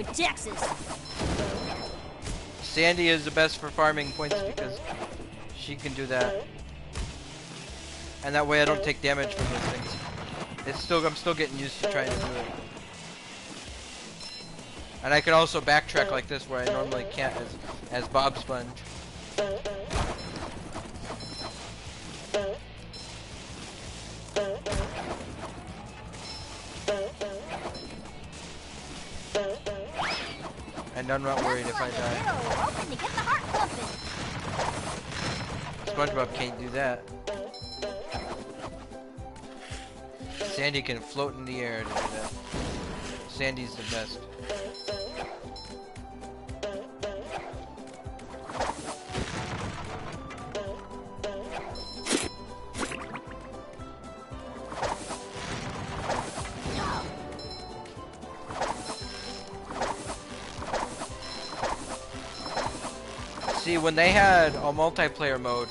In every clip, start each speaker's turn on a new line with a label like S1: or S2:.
S1: with Texas.
S2: Sandy is the best for farming points because she can do that. And that way I don't take damage from those things. I'm still getting used to trying to do it. And I can also backtrack like this where I normally can't as Bob Sponge. And I'm not worried if I die. SpongeBob can't do that. Sandy can float in the air to do that. Sandy's the best. See, when they had a multiplayer mode,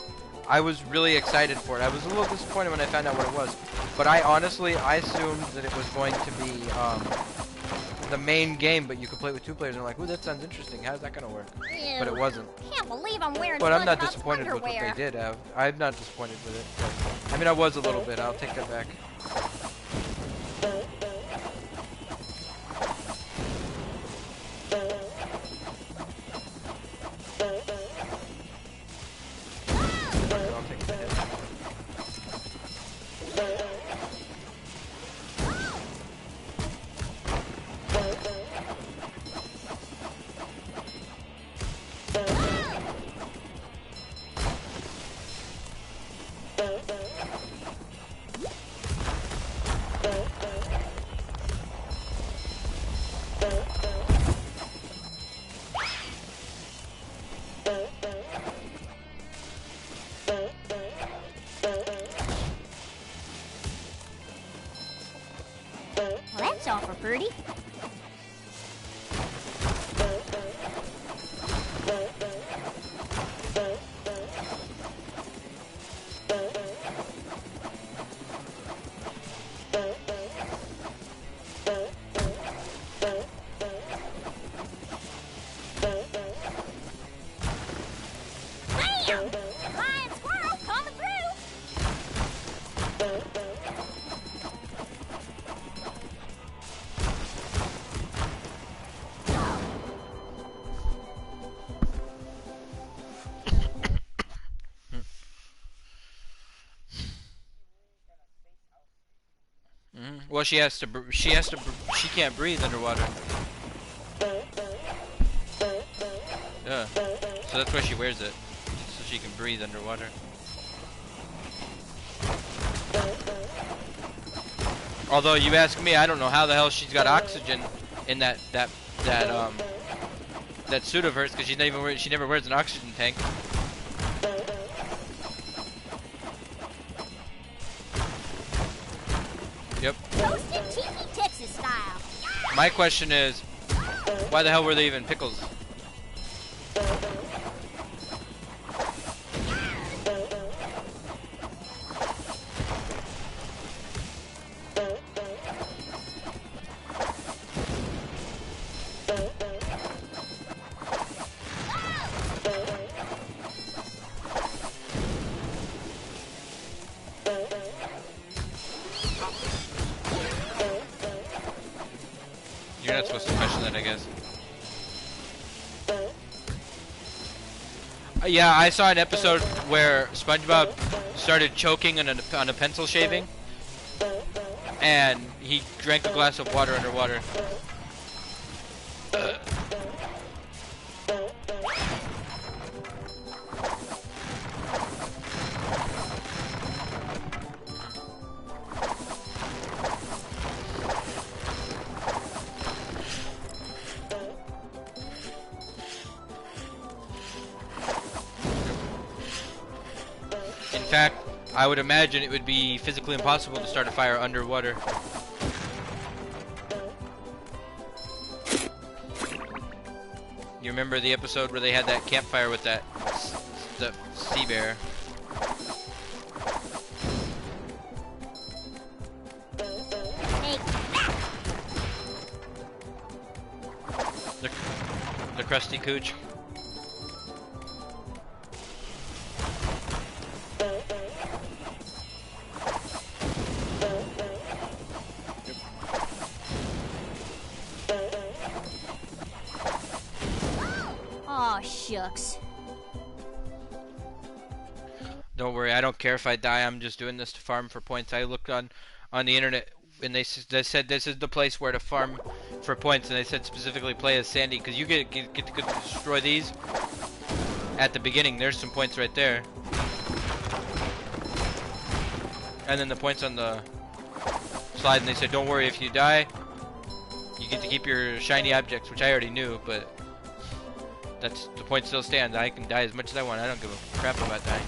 S2: I was really excited for it. I was a little disappointed when I found out what it was. But I assumed that it was going to be the main game, but you could play with 2 players. And I'm like, ooh, that sounds interesting. How's that going to work?
S1: Ew,
S2: but it wasn't.
S1: Can't believe I'm wearing
S2: But I'm not
S1: SpongeBob's
S2: disappointed with what
S1: underwear.
S2: they did have. I'm not disappointed with it. But, I mean, I was a little bit. I'll take that back. I'll take the hit.
S1: Well, that's all for Birdie. Bam! Flying squirrel coming through.
S2: Well, she can't breathe underwater. Yeah. So that's why she wears it. So she can breathe underwater. Although you ask me, I don't know how the hell she's got oxygen in that suit of hers, because she never wears an oxygen tank. Yep.
S1: Toasted tiki Texas style.
S2: My question is, why the hell were they even pickles? You're not supposed to question that, I guess. Yeah, I saw an episode where SpongeBob started choking on a pencil shaving, and he drank a glass of water underwater. In fact, I would imagine it would be physically impossible to start a fire underwater. You remember the episode where they had that campfire with the sea bear?
S1: Take that.
S2: The crusty cooch.
S1: Aw, shucks.
S2: Don't worry, I don't care if I die. I'm just doing this to farm for points. I looked on the internet and they said this is the place where to farm for points, and they said specifically play as Sandy because you get to destroy these at the beginning. There's some points right there, and then the points on the slide. And they said don't worry, if you die, you get to keep your shiny objects, which I already knew, but that's the point still stands. I can die as much as I want. I don't give a crap about dying.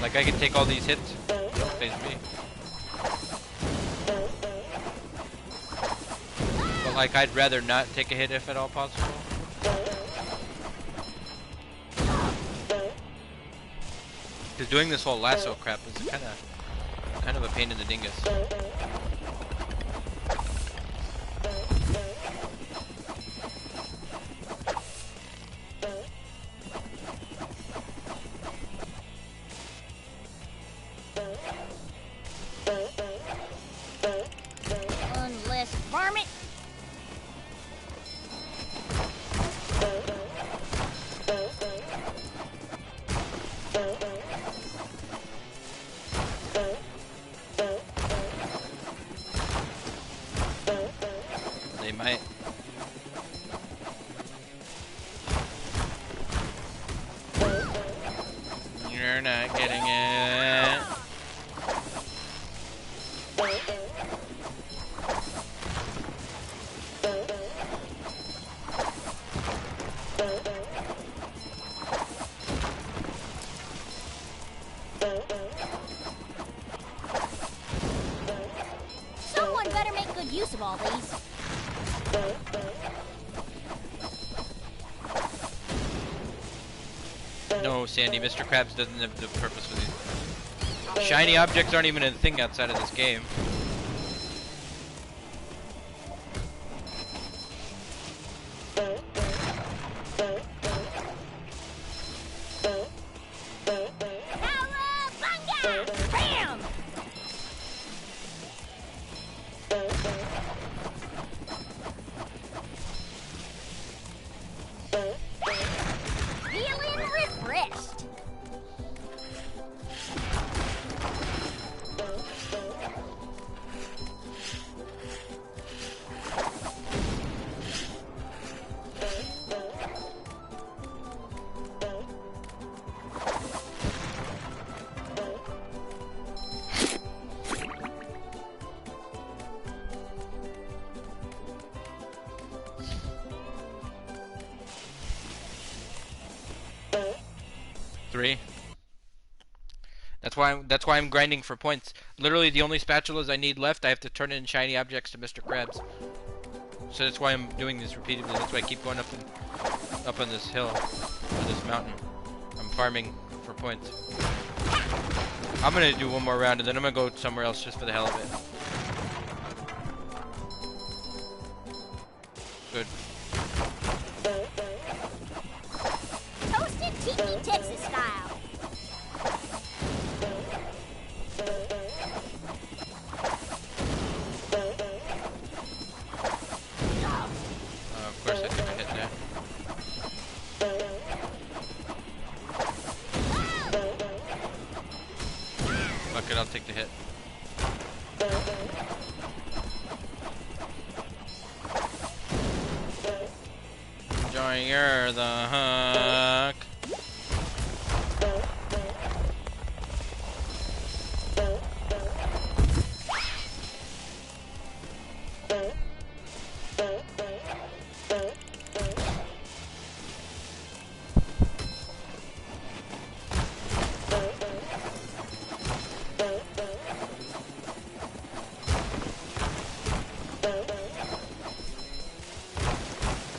S2: Like I can take all these hits. Don't faze me. But like I'd rather not take a hit if at all possible. Because doing this whole lasso crap is kind of a pain in the dingus.
S1: Unless varmint.
S2: They might. You're not getting it.
S1: Someone better make good use of all these.
S2: No, Sandy, Mr. Krabs doesn't have the purpose for these. Shiny objects aren't even a thing outside of this game.
S1: Cowabunga! Bam! Feeling refreshed.
S2: Three. That's why I'm grinding for points. Literally, the only spatulas I need left, I have to turn in shiny objects to Mr. Krabs. So that's why I'm doing this repeatedly. That's why I keep going up on this hill, or this mountain. I'm farming for points. I'm gonna do one more round, and then I'm gonna go somewhere else just for the hell of it. Good.
S1: Toasted tiki Texas style.
S2: Of course I took a hit there. Fuck it, I'll take the hit. Enjoy the hook.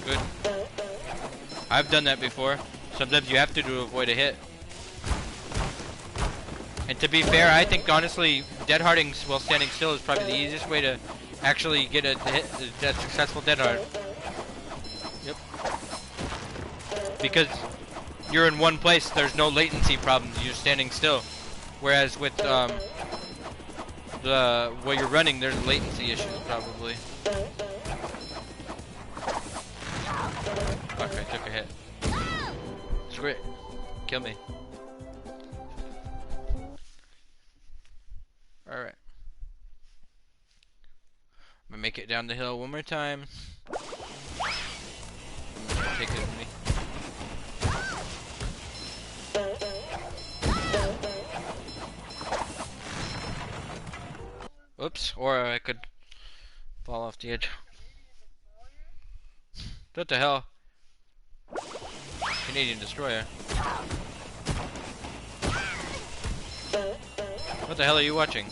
S2: Good. I've done that before. Sometimes you have to avoid a hit. And to be fair, I think honestly, dead harding while standing still is probably the easiest way to actually get a successful dead hard. Yep. Because you're in one place, there's no latency problems. You're standing still. Whereas with while you're running, there's latency issues probably. Fuck, I took a hit. Screw it. Kill me. Alright. I'm gonna make it down the hill one more time. Take it with me. Oops, or I could fall off the edge. What the hell? Canadian destroyer. What the hell are you watching?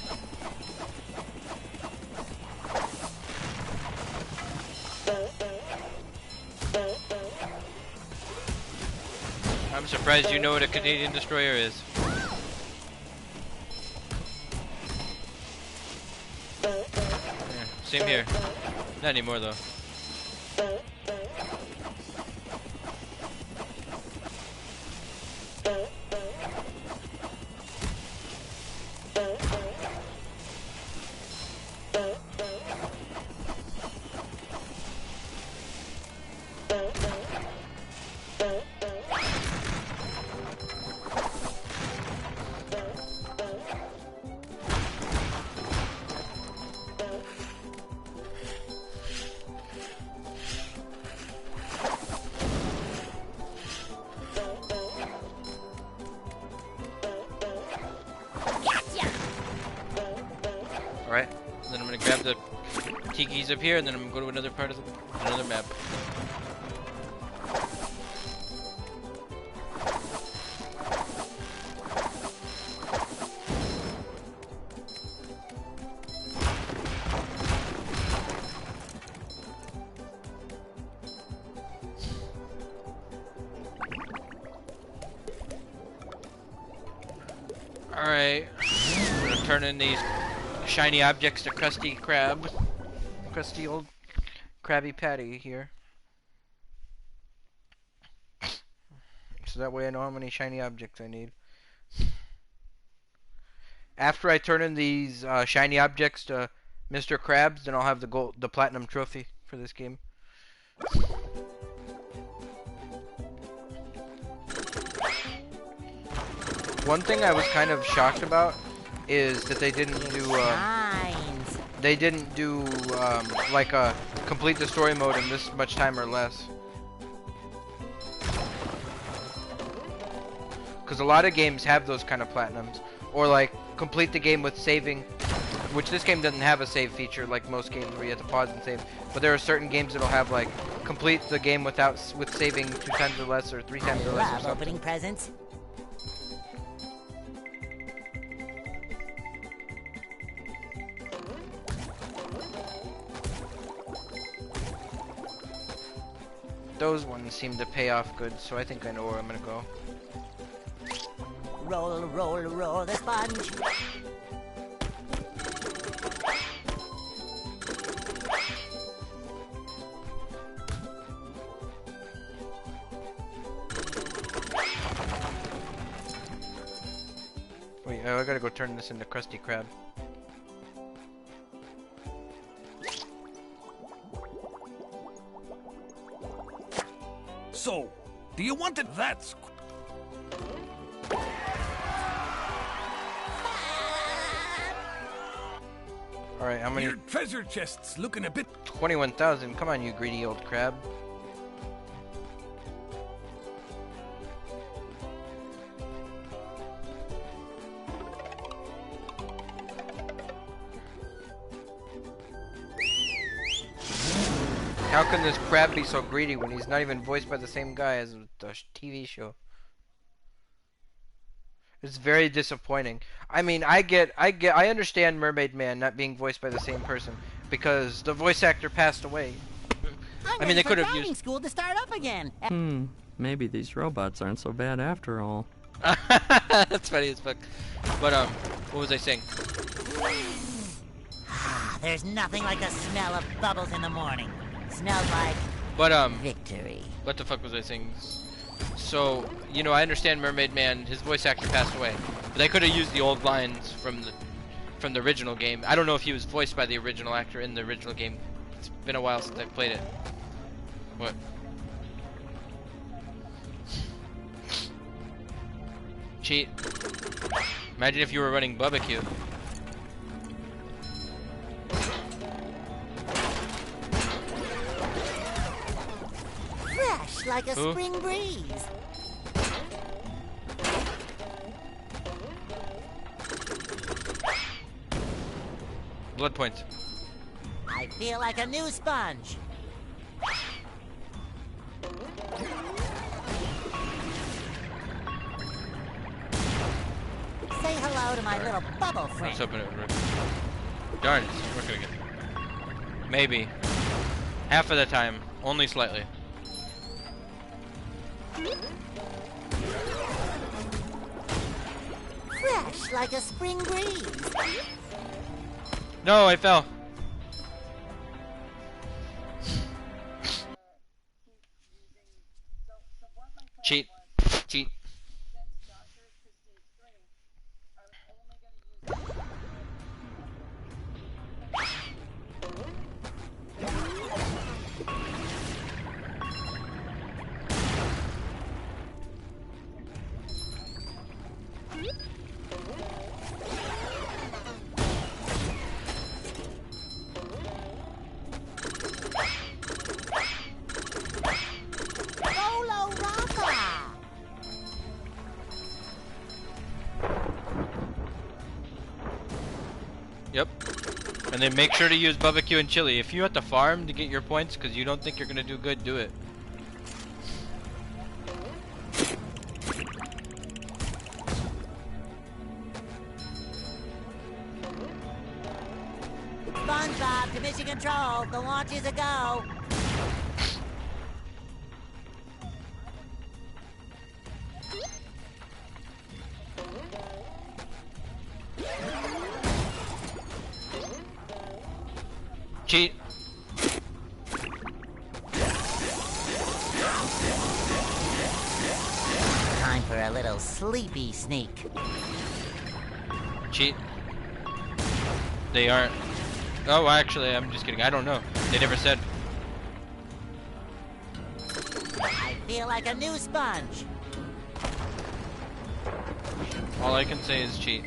S2: I'm surprised you know what a Canadian destroyer is. Yeah, same here. Not anymore though. Alright, then I'm gonna grab the tikis up here and then I'm gonna go to another part of another map. Alright, I'm gonna turn in these shiny objects to Krusty Krab. Krusty old Krabby Patty here. So that way I know how many shiny objects I need. After I turn in these shiny objects to Mr. Krabs, then I'll have the platinum trophy for this game. One thing I was kind of shocked about is that they didn't do like a complete the story mode in this much time or less. Because a lot of games have those kind of platinums, or like complete the game with saving, which this game doesn't have a save feature like most games where you have to pause and save. But there are certain games that'll have like complete the game with saving 2 times or less or 3 times or less or something.
S1: Opening presents.
S2: Those ones seem to pay off good, so I think I know where I'm gonna go.
S1: Roll, roll, roll the sponge.
S2: Wait, I gotta go turn this into Krusty Krab.
S3: So, do you want it? That's...
S2: Alright, how many?
S3: Your treasure chest's looking a bit...
S2: 21,000. Come on, you greedy old crab. How can this crab be so greedy when he's not even voiced by the same guy as the TV show? It's very disappointing. I mean, I understand Mermaid Man not being voiced by the same person because the voice actor passed away.
S1: I
S2: mean, they could have used
S1: school to start up again.
S4: Maybe these robots aren't so bad after all.
S2: That's funny as fuck. But what was I saying?
S1: There's nothing like the smell of bubbles in the morning. Smells like
S2: But
S1: victory.
S2: what the fuck was I saying? So, you know, I understand Mermaid Man, his voice actor passed away. But they could have used the old lines from the original game. I don't know if he was voiced by the original actor in the original game. It's been a while since I played it. What? Cheat. Imagine if you were running barbecue.
S1: Fresh like a
S2: Who?
S1: spring breeze.
S2: Blood points.
S1: I feel like a new sponge. Say hello to my little bubble
S2: I was
S1: friend.
S2: hoping it would work. Darn, it's working again. Maybe. Half of the time. Only slightly.
S1: Fresh like a spring breeze.
S2: No, I fell. Cheat. Cheat.
S1: Rolo Rocka.
S2: Yep. And then make sure to use barbecue and chili. If you're at the farm to get your points because you don't think you're gonna do good, do it.
S1: SpongeBob to mission control. The launch is a go.
S2: Cheat.
S1: Time for a little sleepy sneak.
S2: Cheat. They aren't. Oh, actually, I'm just kidding. I don't know. They never said.
S1: I feel like a new sponge.
S2: All I can say is cheat.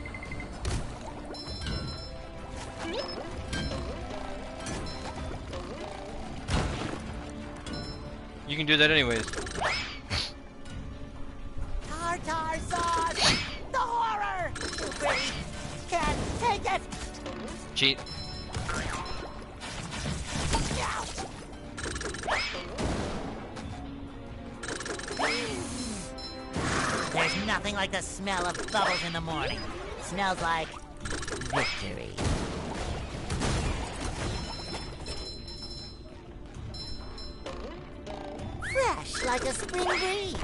S2: You can do that anyways.
S1: Tartar sauce! The horror! Too pretty! Can't take it!
S2: Cheat.
S1: There's nothing like the smell of bubbles in the morning. Smells like victory. Fresh like a spring breeze.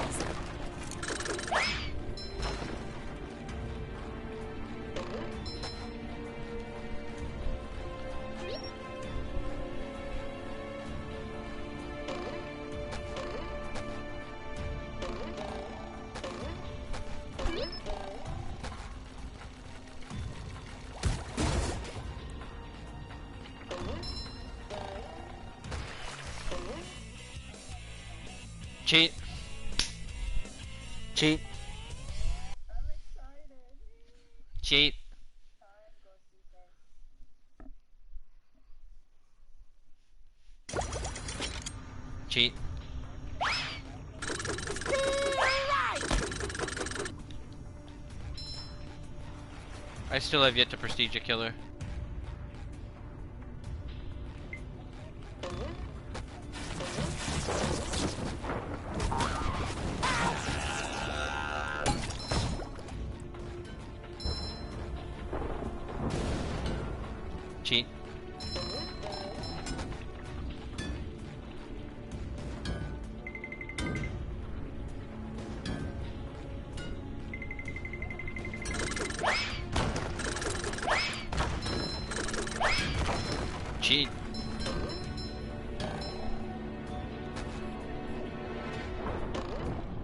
S2: Cheat. Cheat. Cheat. Cheat. I still have yet to prestige a killer. Cheat. cheat.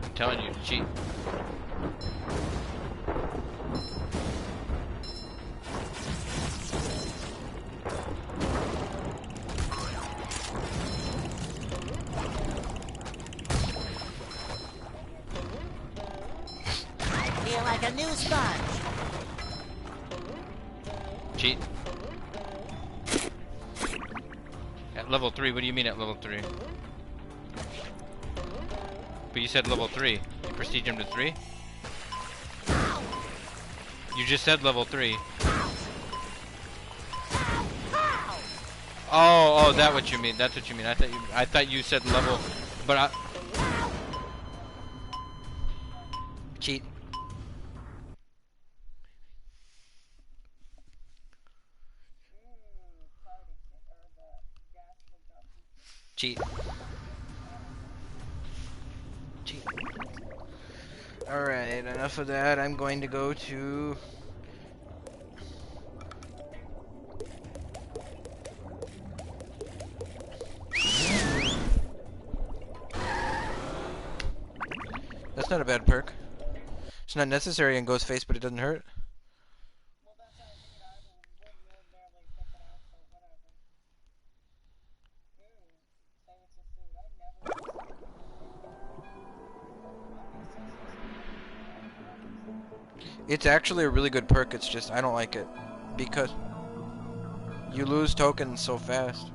S2: I'm telling you, cheat.
S1: I feel like a new sponge.
S2: Cheat. At level 3, what do you mean at level 3? But you said level 3. You prestige him to 3? You just said level 3. Oh, that what you mean. That's what you mean. I thought you said level, but I cheat. Cheat. Cheat. Alright, enough of that. I'm going to go to... That's not a bad perk. It's not necessary in Ghostface, but it doesn't hurt. It's actually a really good perk, it's just I don't like it. Because you lose tokens so fast.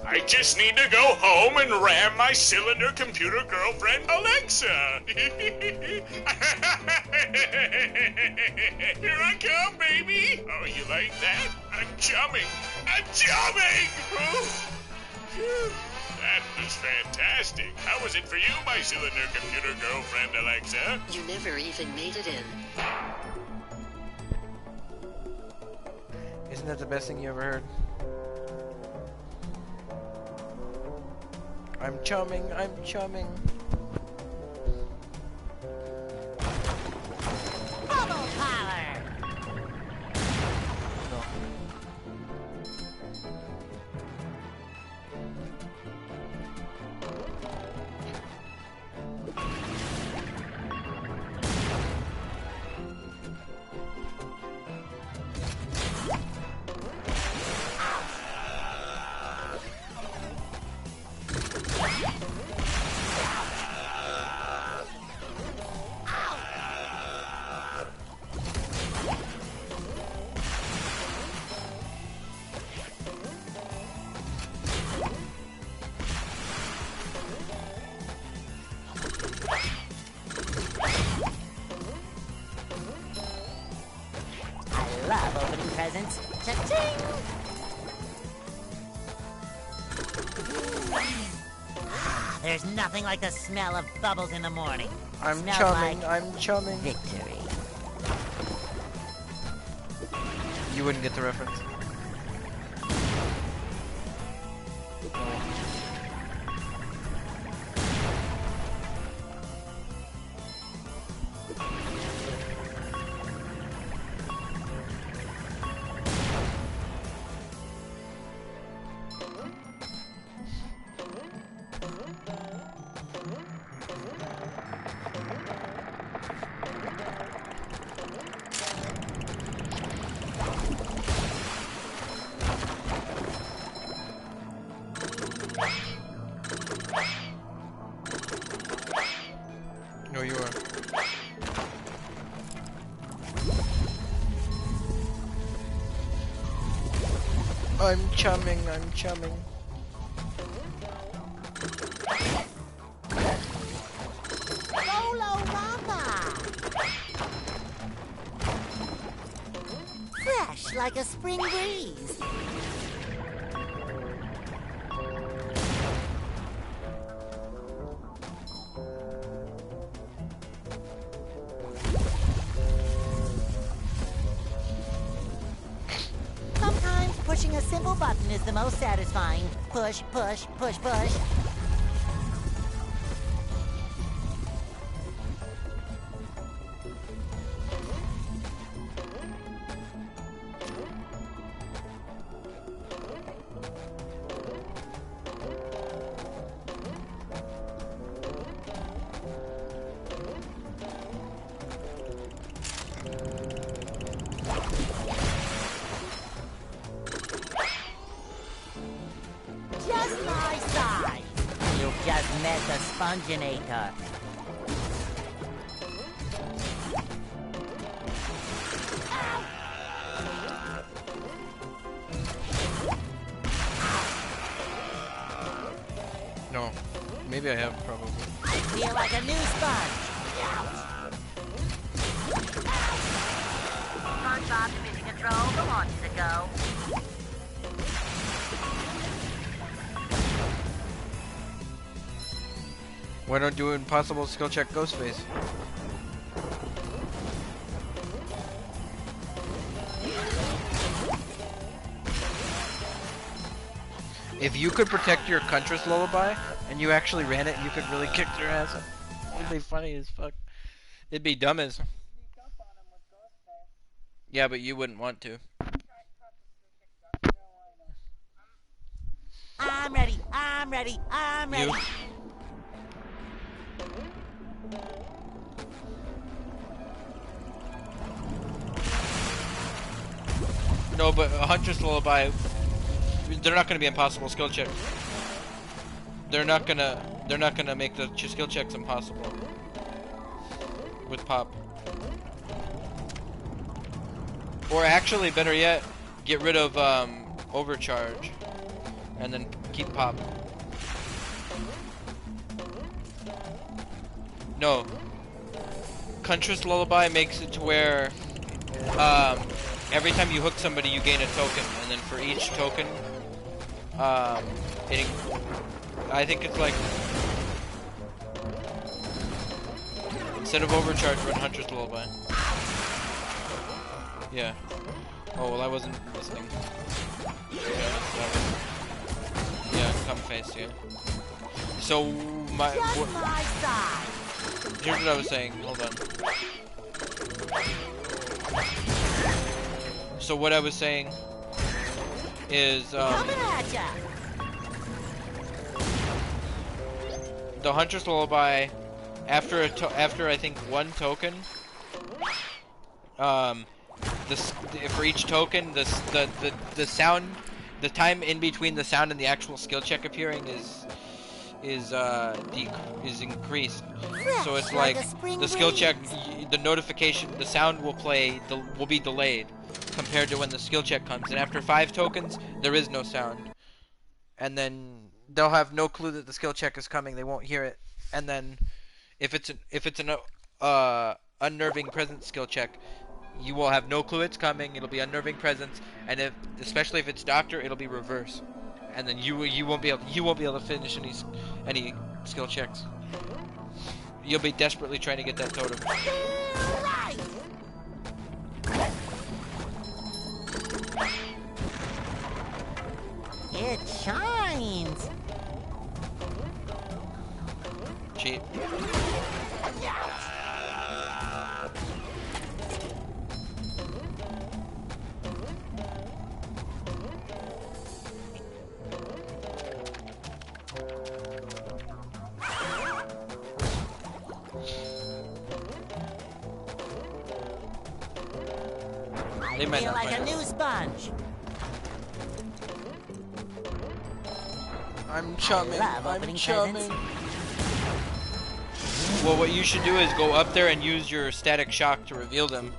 S5: I just need to go home and ram my cylinder computer girlfriend Alexa. Here I come, baby. Oh, you like that? I'm chumming. I'm chumming. That was fantastic. How was it for you, my cylinder computer girlfriend Alexa?
S6: You never even made it in.
S2: Isn't that the best thing you ever heard? I'm chumming, I'm chumming.
S1: Bubble power.
S2: No.
S1: I love opening presents. Cha-ching! There's nothing like the smell of bubbles in the morning.
S2: I'm
S1: Smells
S2: chumming,
S1: like
S2: I'm chumming.
S1: victory.
S2: You wouldn't get the reference. No, you are. I'm chumming, I'm chumming.
S1: Solo Mama! Fresh like a spring breeze. simple button is the most satisfying. Push, push, push, push. Just my size. You've just met the Sponginator.
S2: No. Maybe I have, probably.
S1: I feel like a new sponge. SpongeBob to mission control. The launch is a go.
S2: Why don't do impossible skill check Ghostface? If you could protect your Huntress Lullaby and you actually ran it, you could really kick their ass. It'd be funny as fuck. It'd be dumb as. Yeah, but you wouldn't want to.
S1: I'm ready. I'm ready. I'm ready.
S2: You? No, but a Huntress Lullaby, they're not gonna be impossible skill checks. They're not gonna make the skill checks impossible with Pop. Or actually, better yet, get rid of Overcharge and then keep Pop. No, Huntress Lullaby makes it to where every time you hook somebody, you gain a token, and then for each token, I think it's like, instead of Overcharge, run Huntress Lullaby. Yeah. Oh, well, I wasn't listening. Yeah, come face, yeah. So,
S1: My side.
S2: here's what I was saying, hold on. So what I was saying is
S1: Coming at ya.
S2: the Huntress Lullaby, after I think one token, for each token, the sound, the time in between the sound and the actual skill check appearing is increased. So it's like the skill check, the notification, the sound will be delayed compared to when the skill check comes. And after 5 tokens, there is no sound. And then they'll have no clue that the skill check is coming. They won't hear it. And then if it's an unnerving presence skill check, you will have no clue it's coming. It'll be unnerving presence, and especially if it's Doctor, it'll be reverse. And then you won't be able to finish any skill checks. You'll be desperately trying to get that totem.
S1: Right. It shines.
S2: Cheat. They might
S1: Feel
S2: not
S1: like
S2: find
S1: a
S2: it.
S1: new sponge.
S2: I'm chumming.
S1: love
S2: I'm
S1: opening
S2: chumming.
S1: presents.
S2: Well, what you should do is go up there and use your static shock to reveal them.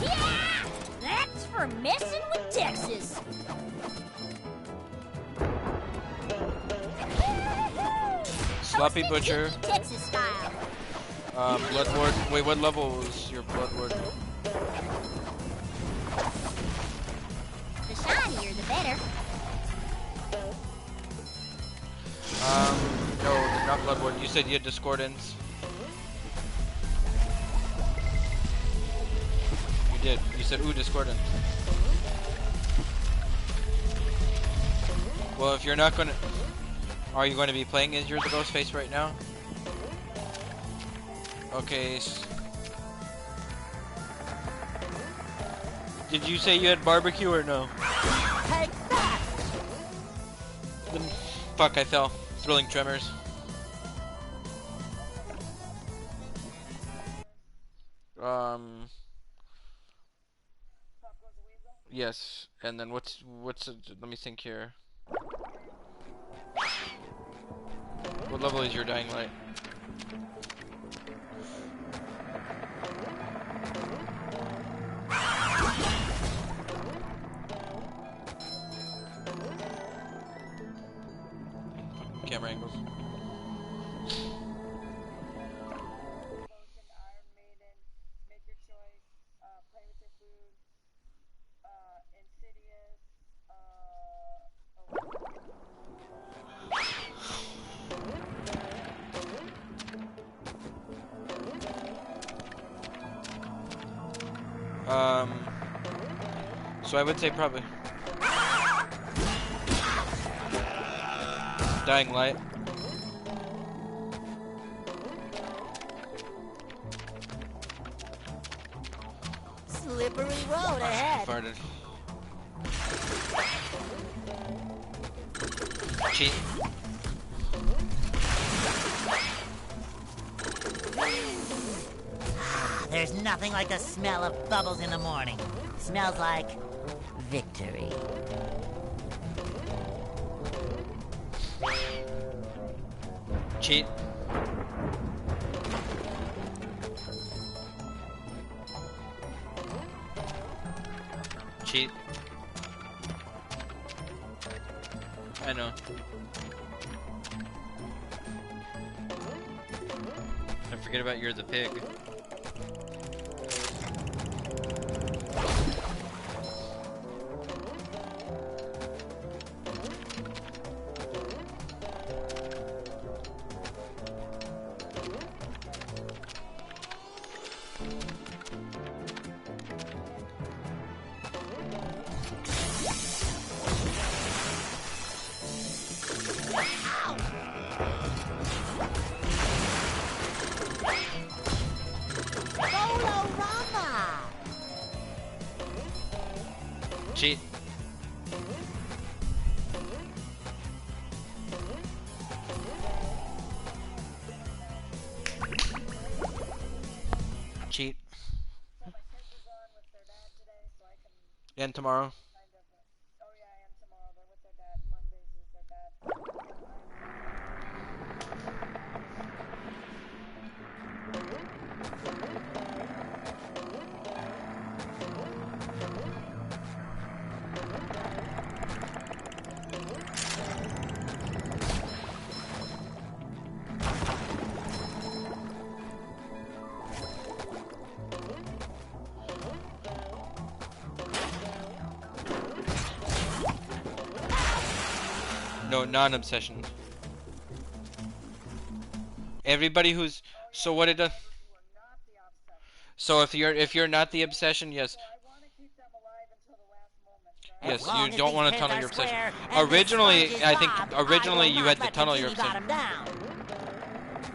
S7: Yeah! That's for messing with Texas.
S2: Sloppy Butcher.
S7: Texas style.
S2: Blood Ward. Wait, what level was your Blood Ward?
S7: The shinier, the better.
S2: No, not Blood Ward. You said you had Discordance. You did. You said, ooh, Discordance. Well, if you're not gonna... Are you going to be playing as your Ghostface right now? Okay. Did you say you had barbecue or no?
S1: Take that!
S2: Then, fuck, I fell. Thrilling tremors. Yes. And then what's let me think here. What level is your Dying Light? Camera angles. So I would say probably Dying Light.
S1: Slippery road ahead.
S2: Farted. Cheat.
S1: There's nothing like the smell of bubbles in the morning. Smells like victory.
S2: Cheat. Cheat. I know. I forget about you're the pig. Cheat. Cheat. And tomorrow. No, non-obsession. Everybody who's so what it does. So if you're not the obsession, yes. Yes, you don't want to tunnel your obsession. Originally, I think originally you had to tunnel your obsession.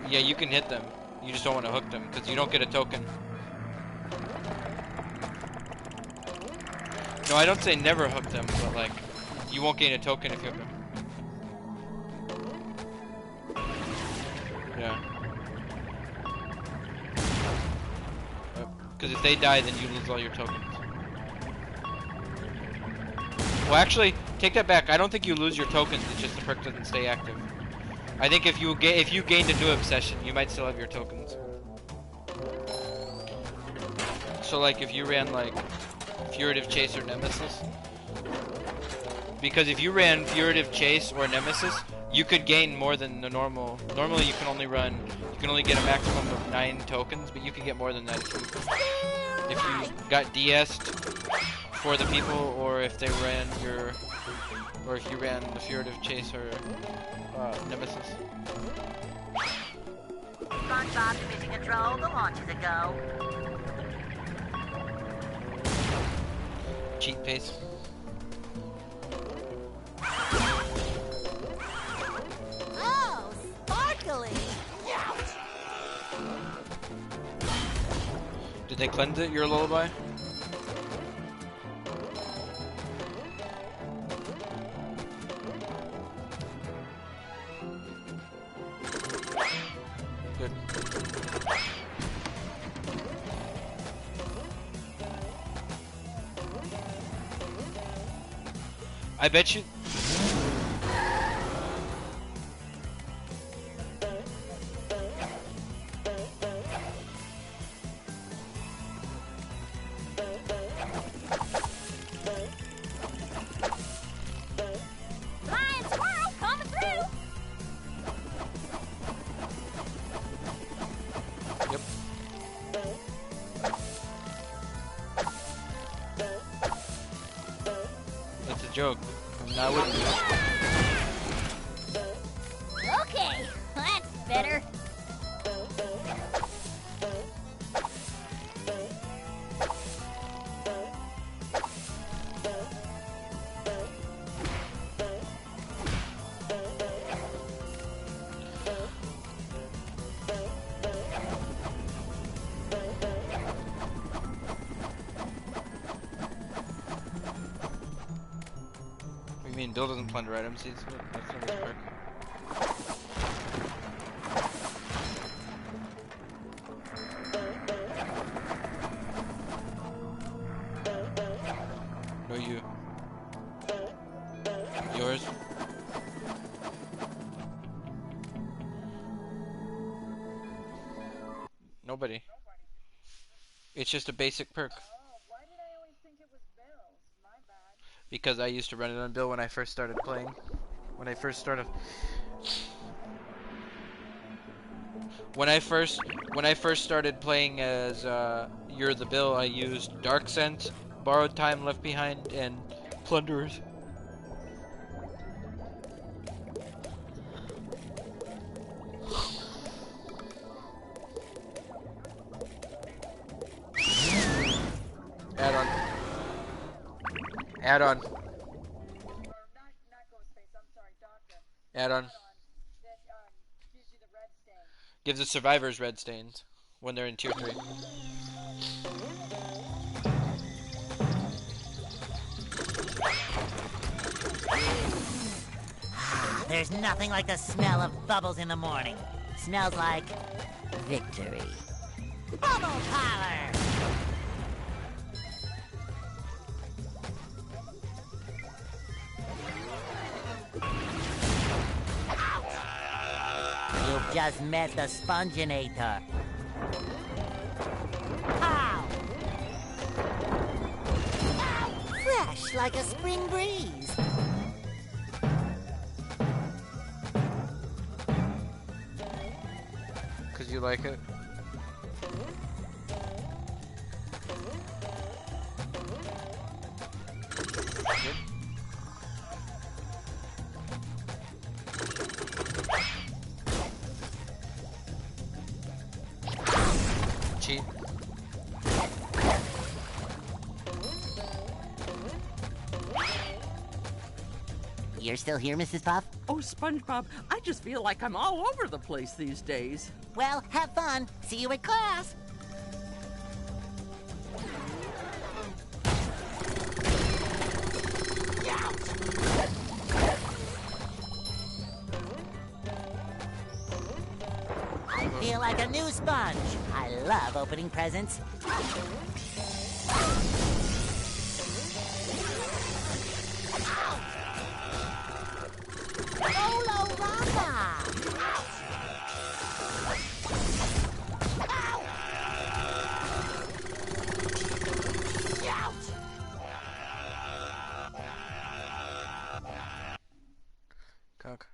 S2: Yeah, you can hit them. You just don't want to hook them because you don't get a token. No, I don't say never hook them, but like you won't gain a token if you hook them. Yeah. Because if they die, then you lose all your tokens. Well, actually, take that back. I don't think you lose your tokens. It's just the perk doesn't stay active. I think if you gained a new obsession, you might still have your tokens. So, like, if you ran like Furtive Chase or Nemesis, because if you ran Furtive Chase or Nemesis, you could gain more than the normal. Normally you can only get a maximum of 9 tokens, but you could get more than that if you got DS'd for the people, or if they ran or if you ran the Furtive Chase or Nemesis.
S1: SpongeBob to mission control. The launch is a go.
S2: Cheat pace.
S7: Oh, sparkly.
S2: Did they cleanse it, your lullaby? Good. I bet you.
S7: Flying squirrel coming through.
S2: Yep. It's a joke. I wouldn't do it.
S7: Okay, that's better.
S2: What do you mean, Bill doesn't plunder items? That's not his perk. No, you. Yours. Nobody. It's just a basic perk. Because I used to run it on Bill when I first started playing. When I first started playing as You're the Bill, I used Dark Scent, Borrowed Time Left Behind, and Plunderers. Add-on. Add-on. Add-on. Gives the survivors red stains when they're in tier 3.
S1: There's nothing like the smell of bubbles in the morning. Smells like victory. Bubble power! You've just met the Sponginator. Pow! Fresh like a spring breeze.
S2: Cause you like it. Yep. Cheat.
S1: You're still here, Mrs. Puff?
S8: Oh, SpongeBob, I just feel like I'm all over the place these days.
S1: Well, have fun. See you at class. I feel like a new sponge. I love opening presents. Rama!
S2: Cock.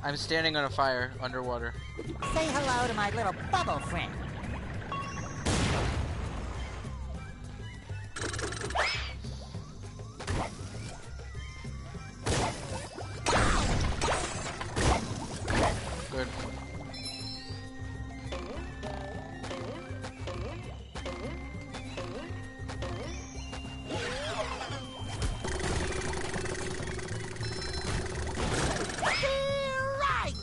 S2: I'm standing on a fire underwater.
S1: Say hello to my little bubble friend.
S2: Good.
S1: Right.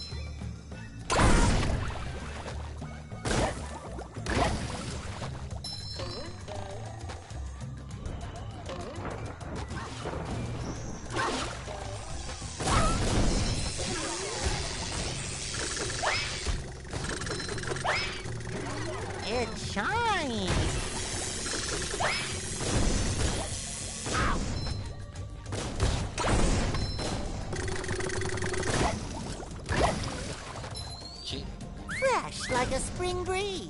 S1: It shines.
S2: Gee.
S1: Fresh like a spring breeze.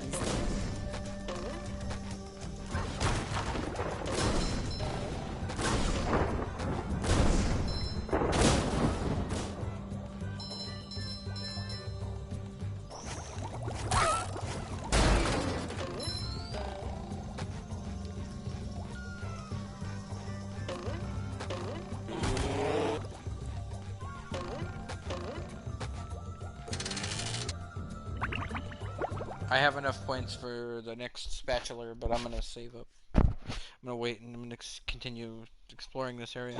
S2: I have enough points for the next spatula, but I'm gonna save up. I'm gonna wait and I'm gonna continue exploring this area.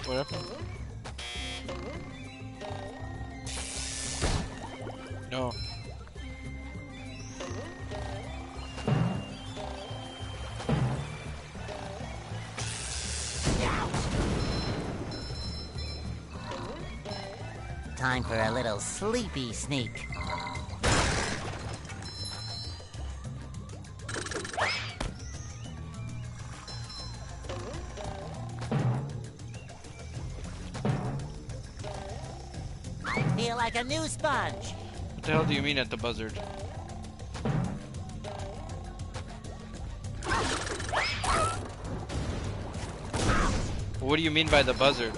S2: What happened? No.
S1: Time for a little sleepy sneak. I feel like a new sponge.
S2: What the hell do you mean at the buzzard? What do you mean by the buzzard?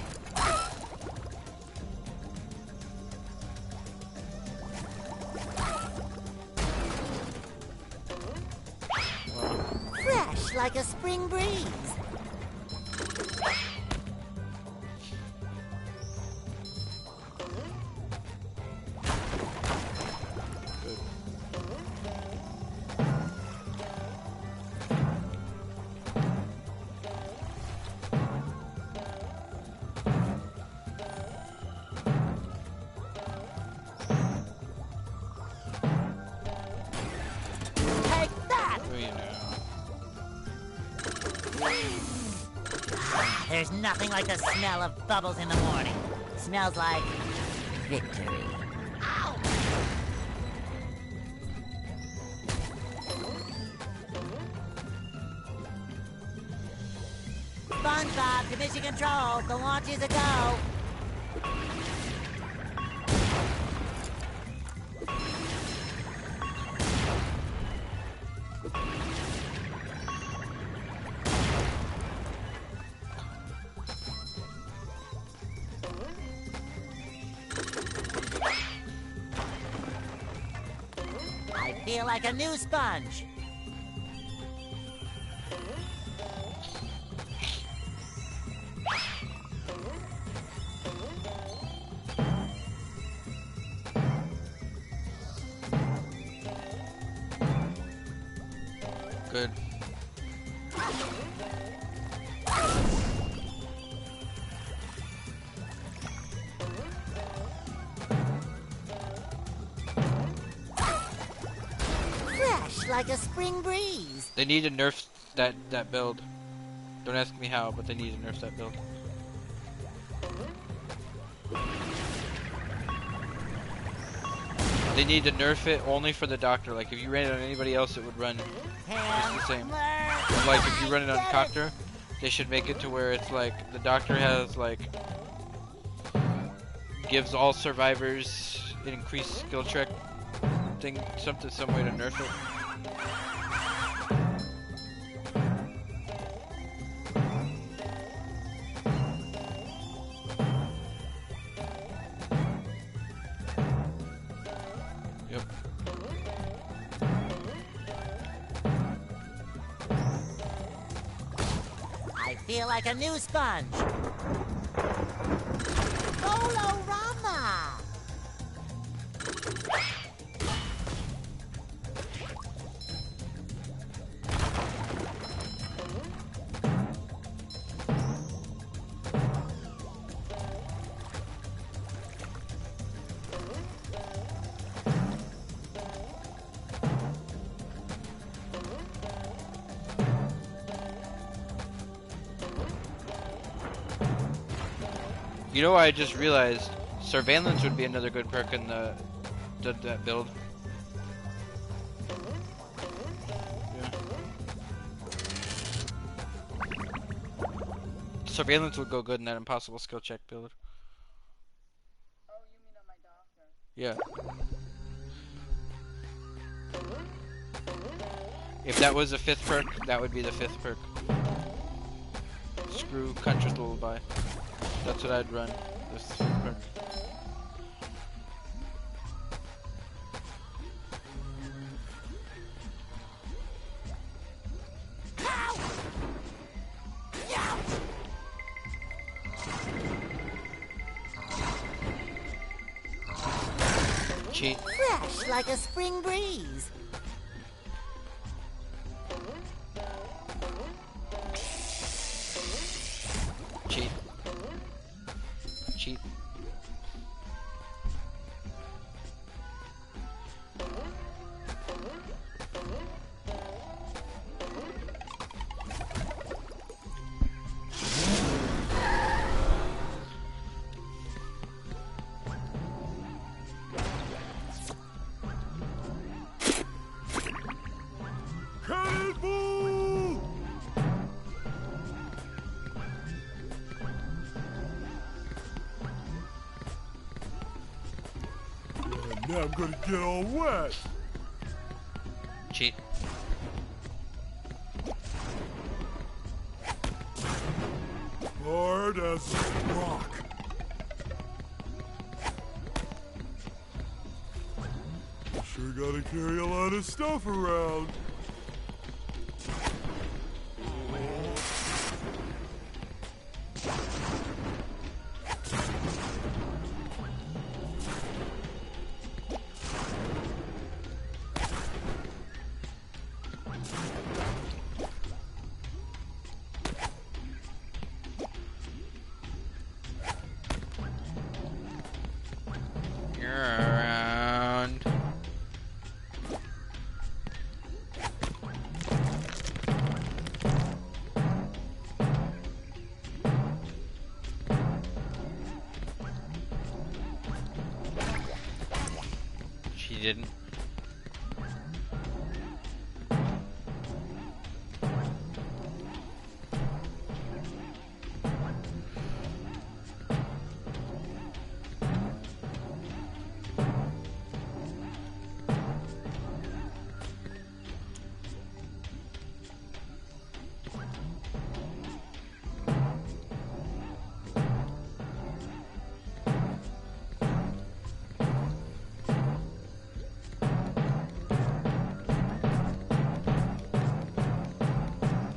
S1: Fresh like a spring breeze. Take that!
S2: Oh, you know.
S1: There's nothing like the smell of bubbles in the morning. Smells like victory. Ow! SpongeBob to mission control. The launch is a go. I feel like a new sponge.
S2: Good.
S1: Fresh like a spring breeze.
S2: They need to nerf that build. Don't ask me how, but they need to nerf that build. They need to nerf it only for the doctor. Like if you ran it on anybody else, it would run just the same. But, like if you run it on Copter, they should make it to where it's like the doctor has like gives all survivors an increased skill check thing, some way to nerf it. Yep.
S1: I feel like a new sponge. Bolorama!
S2: You know, I just realized surveillance would be another good perk in that build. Yeah. Surveillance would go good in that impossible skill check build.
S8: Oh, you mean on my doctor?
S2: Yeah. If that was the 5th perk, that would be the 5th perk. Screw Contra's Lullaby. That's what I'd run. This 5th perk. Cheat.
S1: Fresh like a spring breeze.
S2: Cheat. Cheat.
S3: Cannonball! Now I'm gonna get all wet.
S2: Cheat.
S3: Hard as a rock. Sure gotta carry a lot of stuff around.
S2: You're around. She didn't.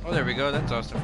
S2: Oh, there we go. That's awesome.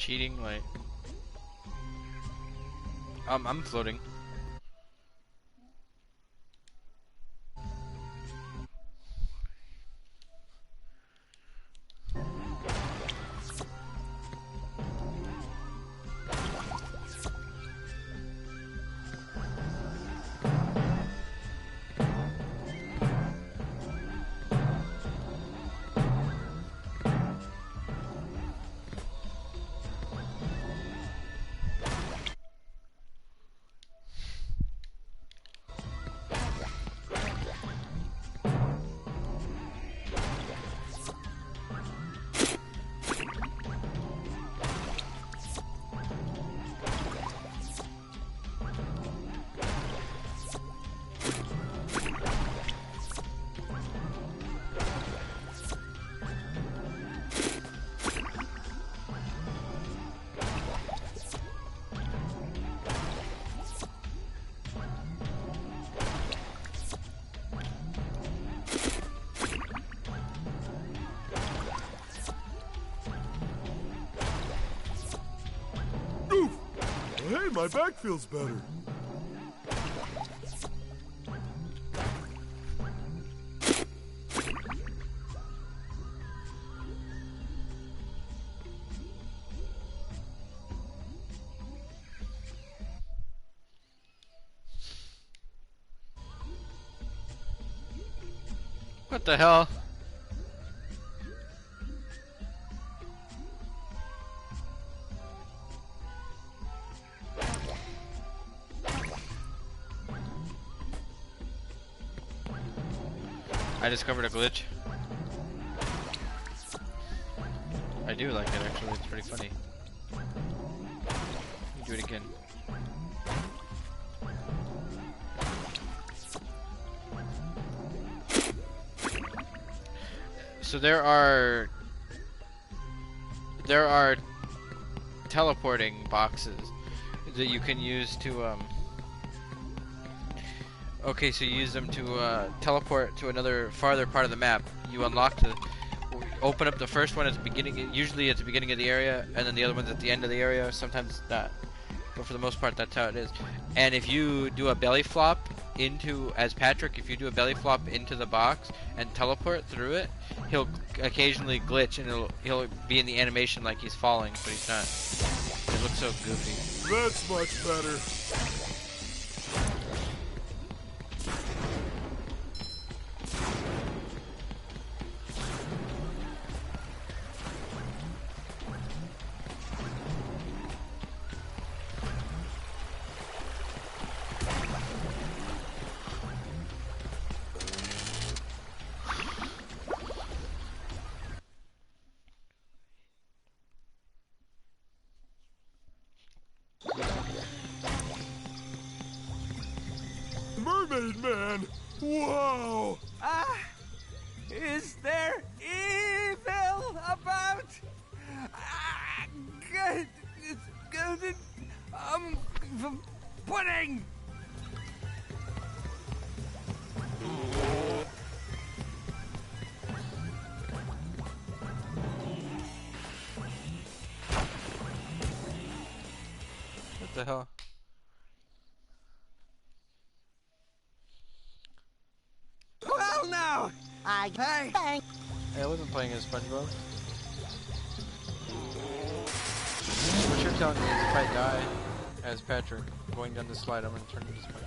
S2: cheating, like... I'm floating.
S3: Oof! Hey, my back feels better.
S2: What the hell? I discovered a glitch. I do like it actually, it's pretty funny. Let me do it again. So there are teleporting boxes that you can use to okay, so you use them to teleport to another farther part of the map. You unlock the open up the first one at the beginning, usually at the beginning of the area, and then the other one's at the end of the area, sometimes not. But for the most part that's how it is. And if you do a belly flop into, as Patrick, if you do a belly flop into the box and teleport through it, he'll occasionally glitch and he'll be in the animation like he's falling, but he's not. It looks so goofy.
S3: That's much better. Mermaid Man! Wow!
S9: Is there evil about? Good. It's good. Pudding.
S2: What the hell?
S9: Well, now. Hey.
S2: Hey, I wasn't playing as SpongeBob. What you're telling me is if I die as Patrick going down this slide, I'm gonna turn into SpongeBob.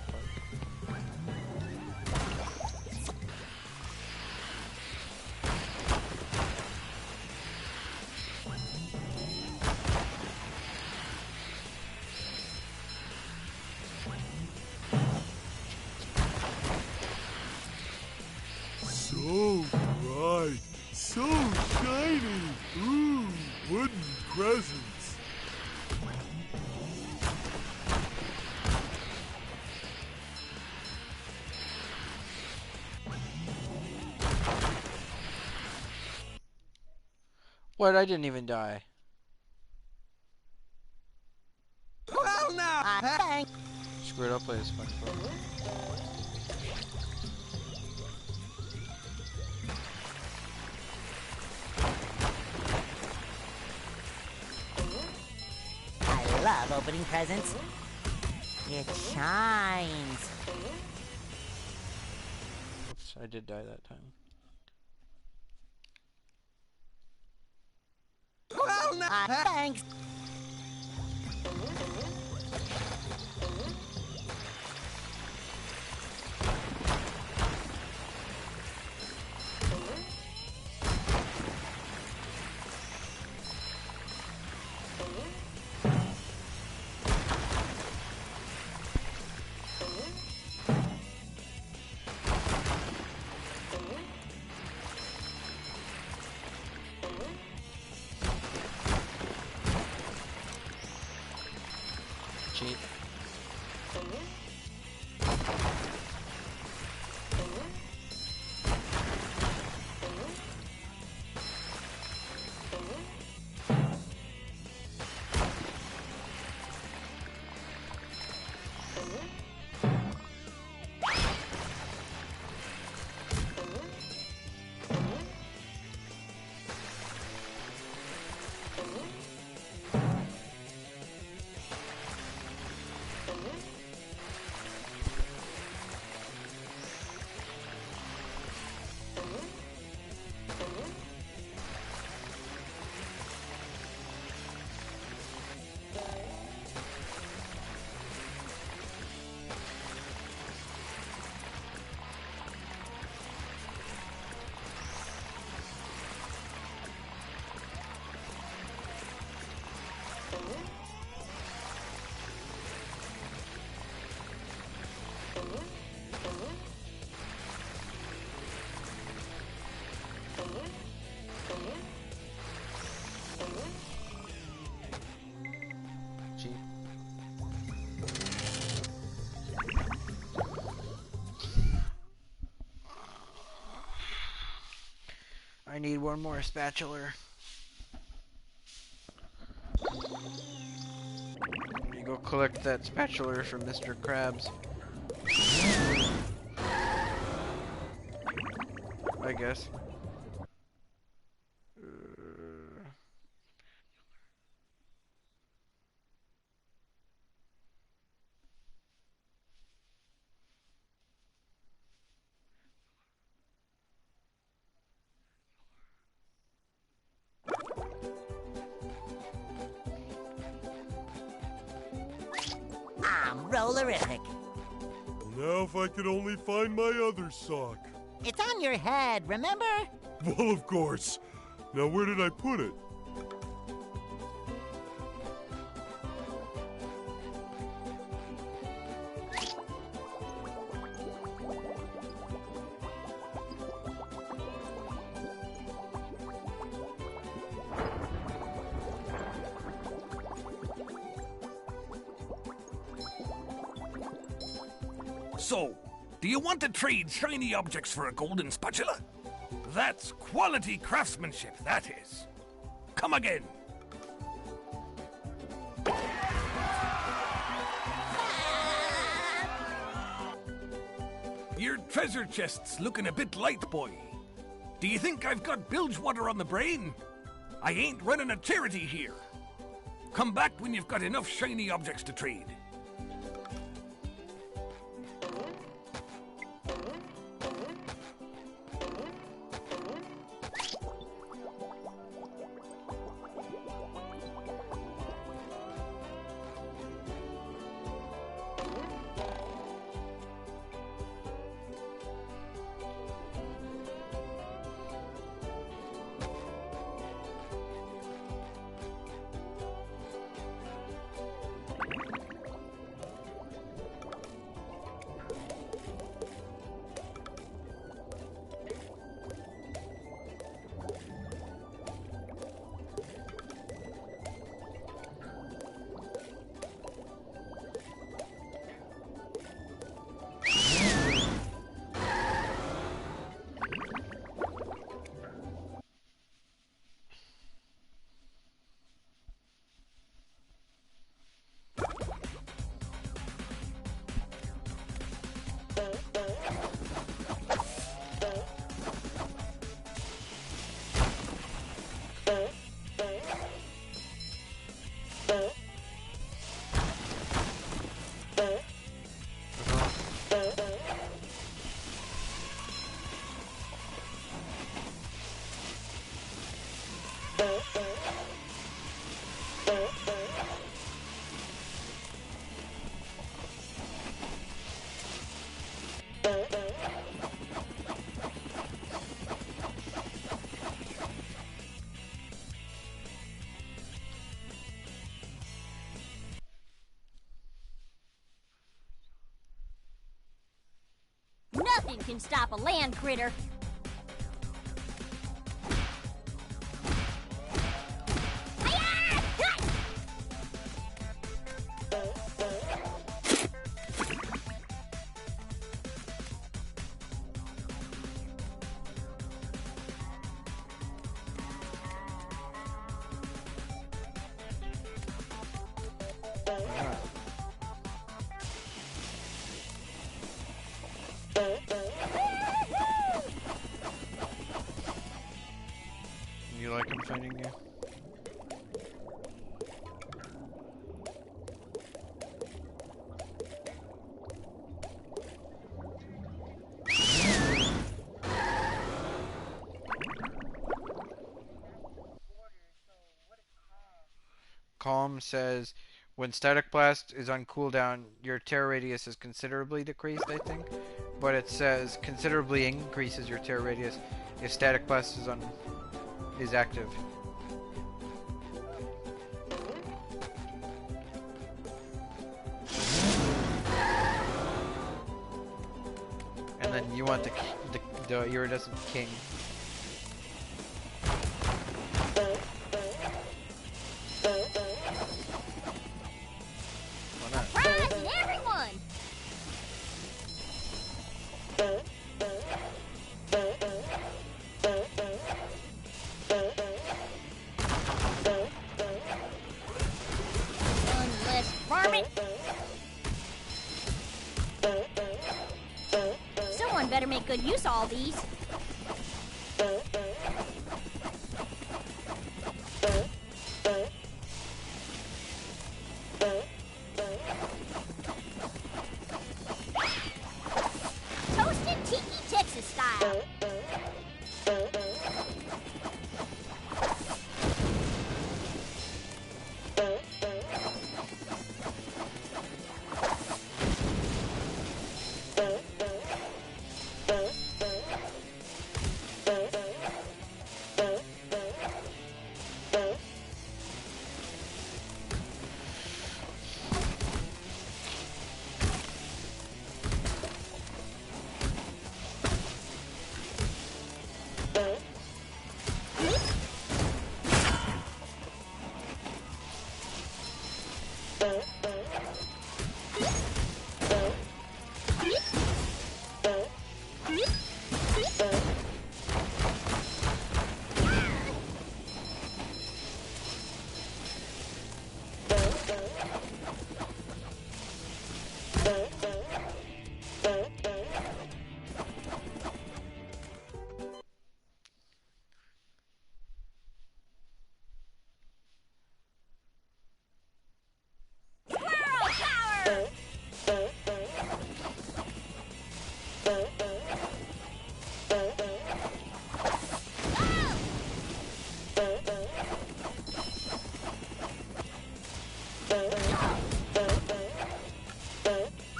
S3: So bright, so shiny. Ooh, wooden presents.
S2: What? I didn't even die.
S9: Well, now.
S2: Screw it, I'll play as SpongeBob.
S1: love opening presents. It shines.
S2: Oops, I did die that time.
S9: Well, now.
S1: Thanks.
S2: Cheat. Cheat. I need one more spatula. You go collect that spatula from Mr. Krabs. I guess.
S1: I'm rollerific.
S3: Well, now if I could only find my other sock.
S1: It's on your head, remember?
S3: Well, of course. Now where did I put it?
S10: So, do you want to trade shiny objects for a golden spatula? That's quality craftsmanship, that is. Come again. Your treasure chest's looking a bit light, boy. Do you think I've got bilge water on the brain? I ain't running a charity here. Come back when you've got enough shiny objects to trade.
S7: Nothing can stop a land critter.
S2: You like him fighting you? Calm says, when Static Blast is on cooldown, your terror radius is considerably decreased, I think. But it says considerably increases your terror radius if Static Blast is active. And then you want the iridescent king.
S7: Surprising everyone! Unless varmint! Someone better make good use of all these. Toasted Tiki Texas style.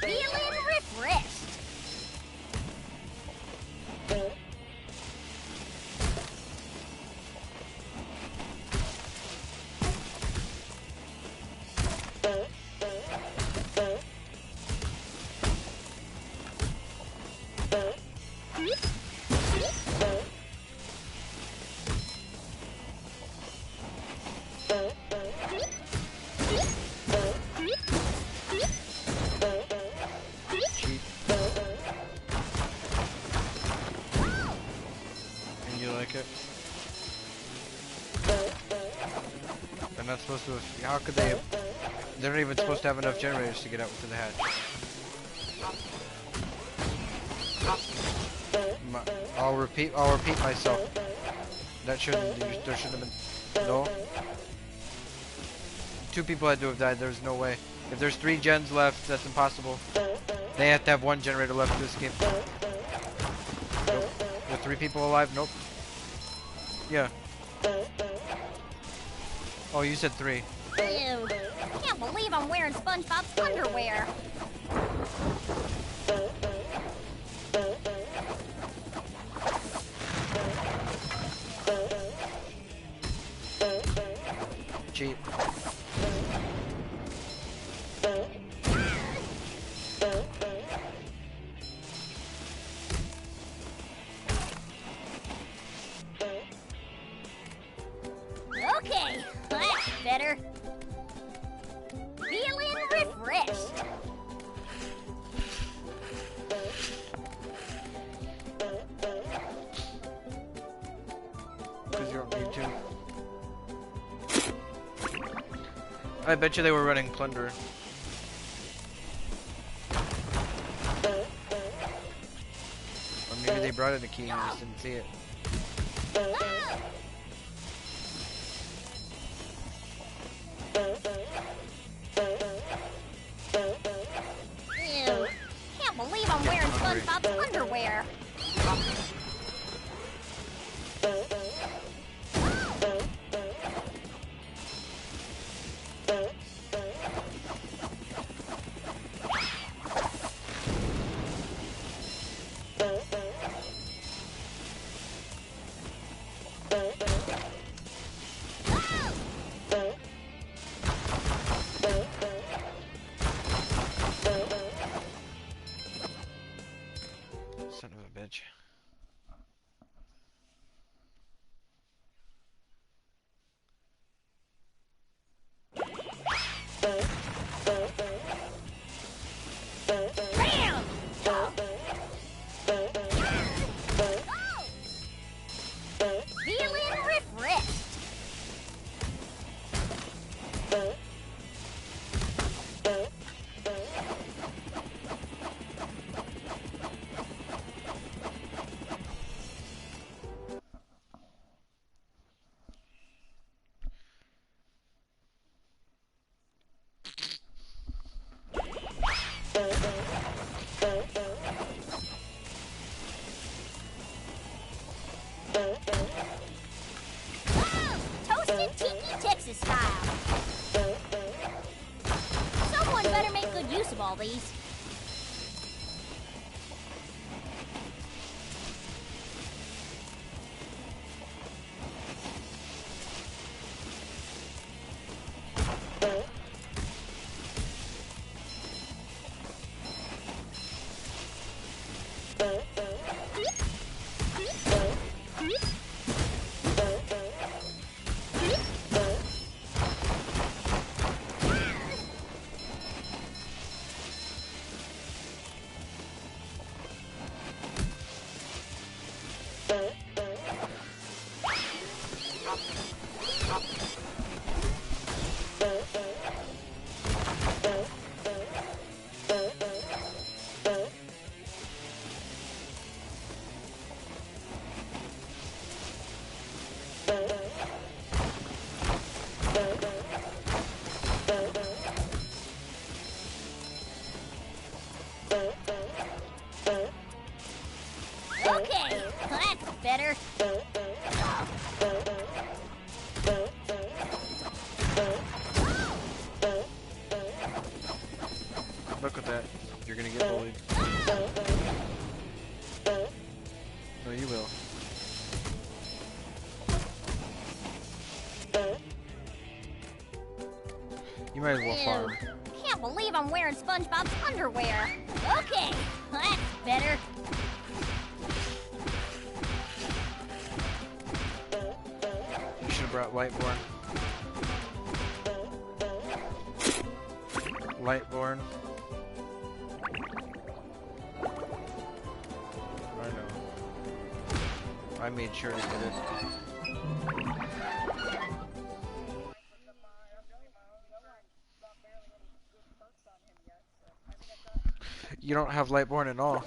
S7: Feeling refreshed.
S2: And you like it? They're not supposed to. How could they have? They're not even supposed to have enough generators to get out to the hatch. I'll repeat myself. That shouldn't. There shouldn't have been. No. 2 people had to have died. There's no way. If there's 3 gens left, that's impossible. They have to have 1 generator left to escape. Nope. With 3 people alive? Nope. Yeah. Oh, you said 3.
S7: Ew. Can't believe I'm wearing SpongeBob's underwear.
S2: Cheap. I bet you they were running Plunder. Or maybe they brought in a key and you just didn't see it.
S7: Ew. Can't believe I'm wearing SpongeBob's underwear.
S2: Son of a bitch.
S7: Bam! Feeling refreshed. Toasted tiki Texas style. Someone better make good use of all these. Okay, that's better.
S2: Look at that. You're gonna get bullied. No, you will. You might as well farm.
S7: Can't believe I'm wearing SpongeBob's underwear. Okay, that's better.
S2: You should have brought Lightborn. Lightborn. I know. I made sure to get it. You don't have Lightborn at all.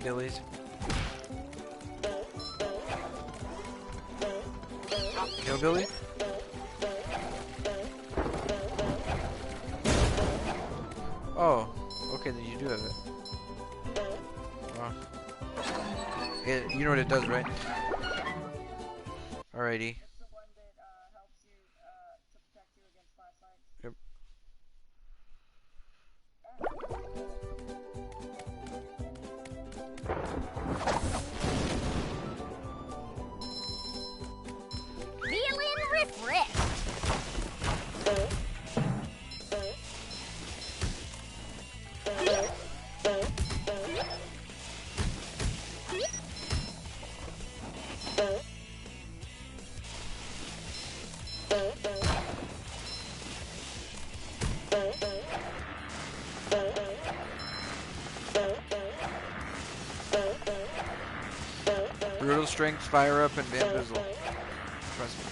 S2: Billy's. Hillbilly? Oh, okay, then you do have it. Wow. You know what it does, right? Alrighty. Yep.
S7: Feeling refreshed.
S2: Brutal strength, fire up, and bamboozle. Trust me.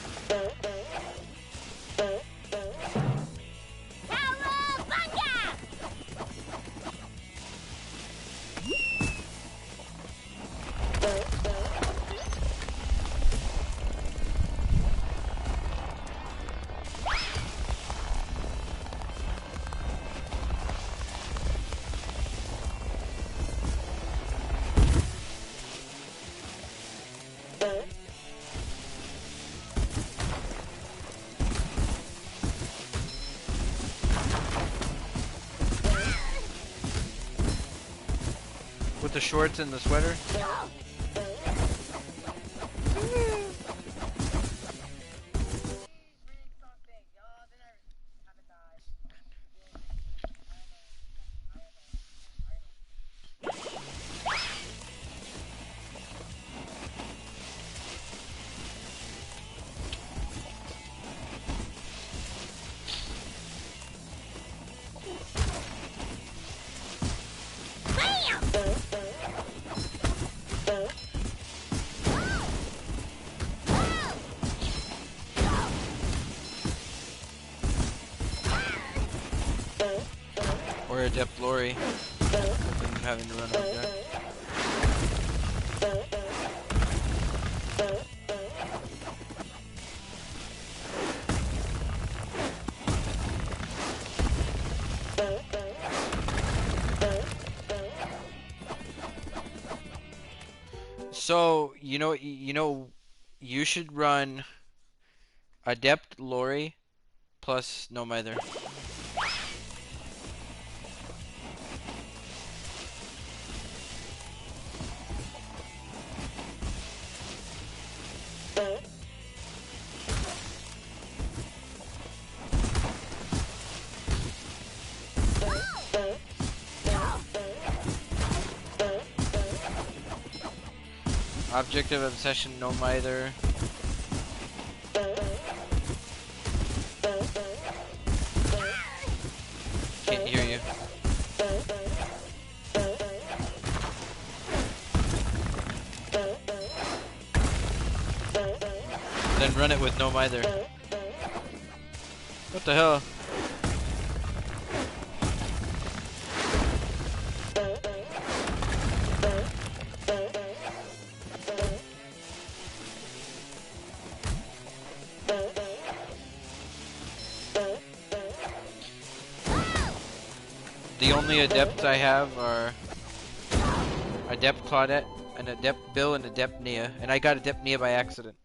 S2: With the shorts and the sweater? Or Adept Lori. Than having to run up there. So, you should run Adept Lori plus No Mither. Object of Obsession, No Mither. Can't hear you. Then run it with No Mither. What the hell? The only adepts I have are Adept Claudette, an Adept Bill, and Adept Nia. And I got Adept Nia by accident.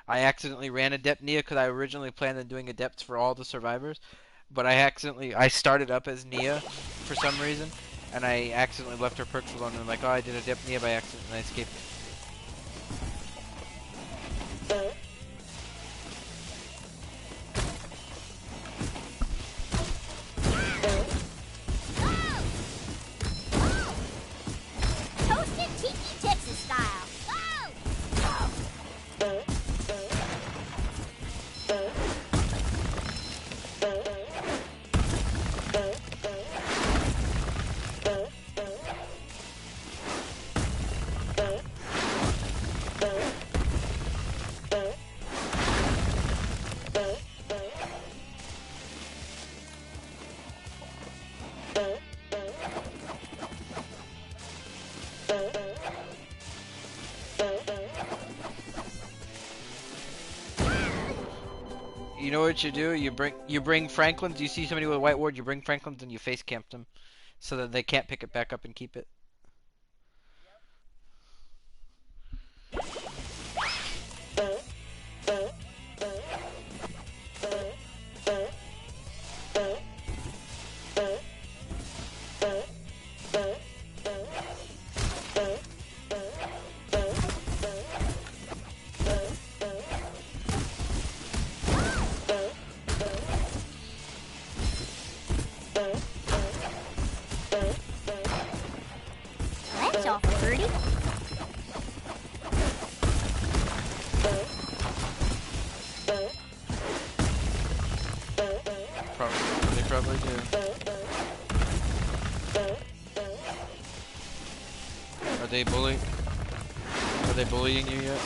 S2: I accidentally ran Adept Nia because I originally planned on doing Adepts for all the survivors. But I started up as Nia for some reason. And I accidentally left her perks alone. And I'm like, oh, I did Adept Nia by accident. And I escaped.
S7: Toasted Tiki Texas style.
S2: You know what you do? You bring Franklins. You see somebody with a white ward, you bring Franklins and you face camp them, so that they can't pick it back up and keep it.
S7: That's awful pretty.
S2: They probably do. Are they bullying you yet?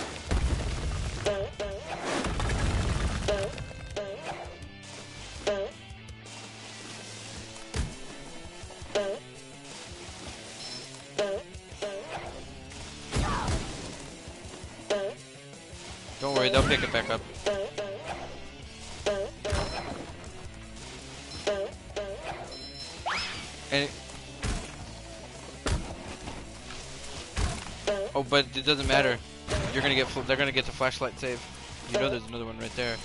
S2: Don't worry, they'll pick it back up. And oh, but it doesn't matter. You're gonna get. They're gonna get the flashlight save. You know, there's another one right there.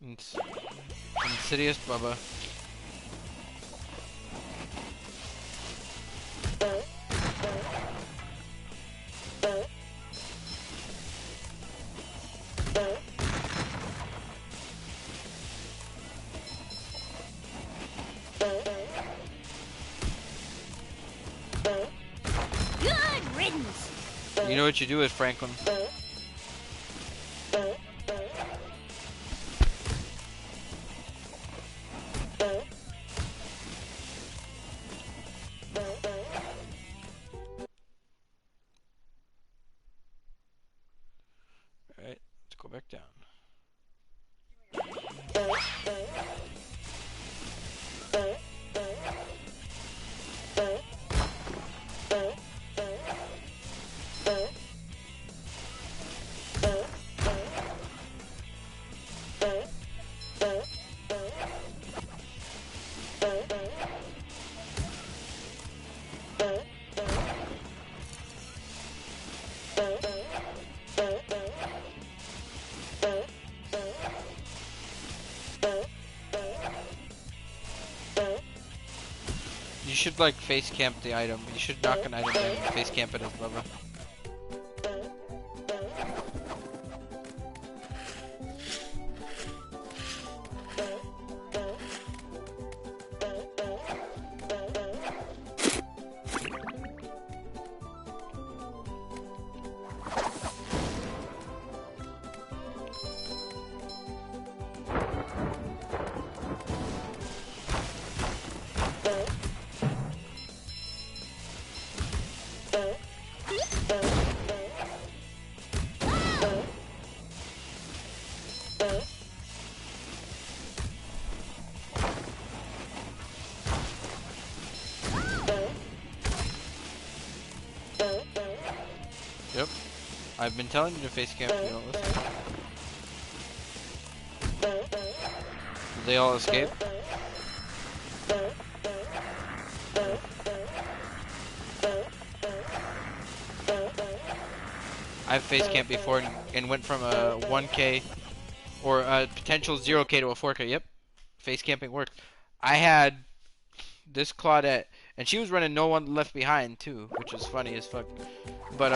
S2: Insidious Bubba.
S7: Good riddance.
S2: You know what you do with Franklin. Alright, let's go back down. You should like face camp the item. You should knock an item down and face camp it as Bubba. Yep. I've been telling you to face camp, you don't listen. Did they all escape? I've face camped before and went from a 1K or a potential 0K to a 4K. Yep. Face camping worked. I had this Claudette, and she was running No One Left Behind too, which was funny as fuck. But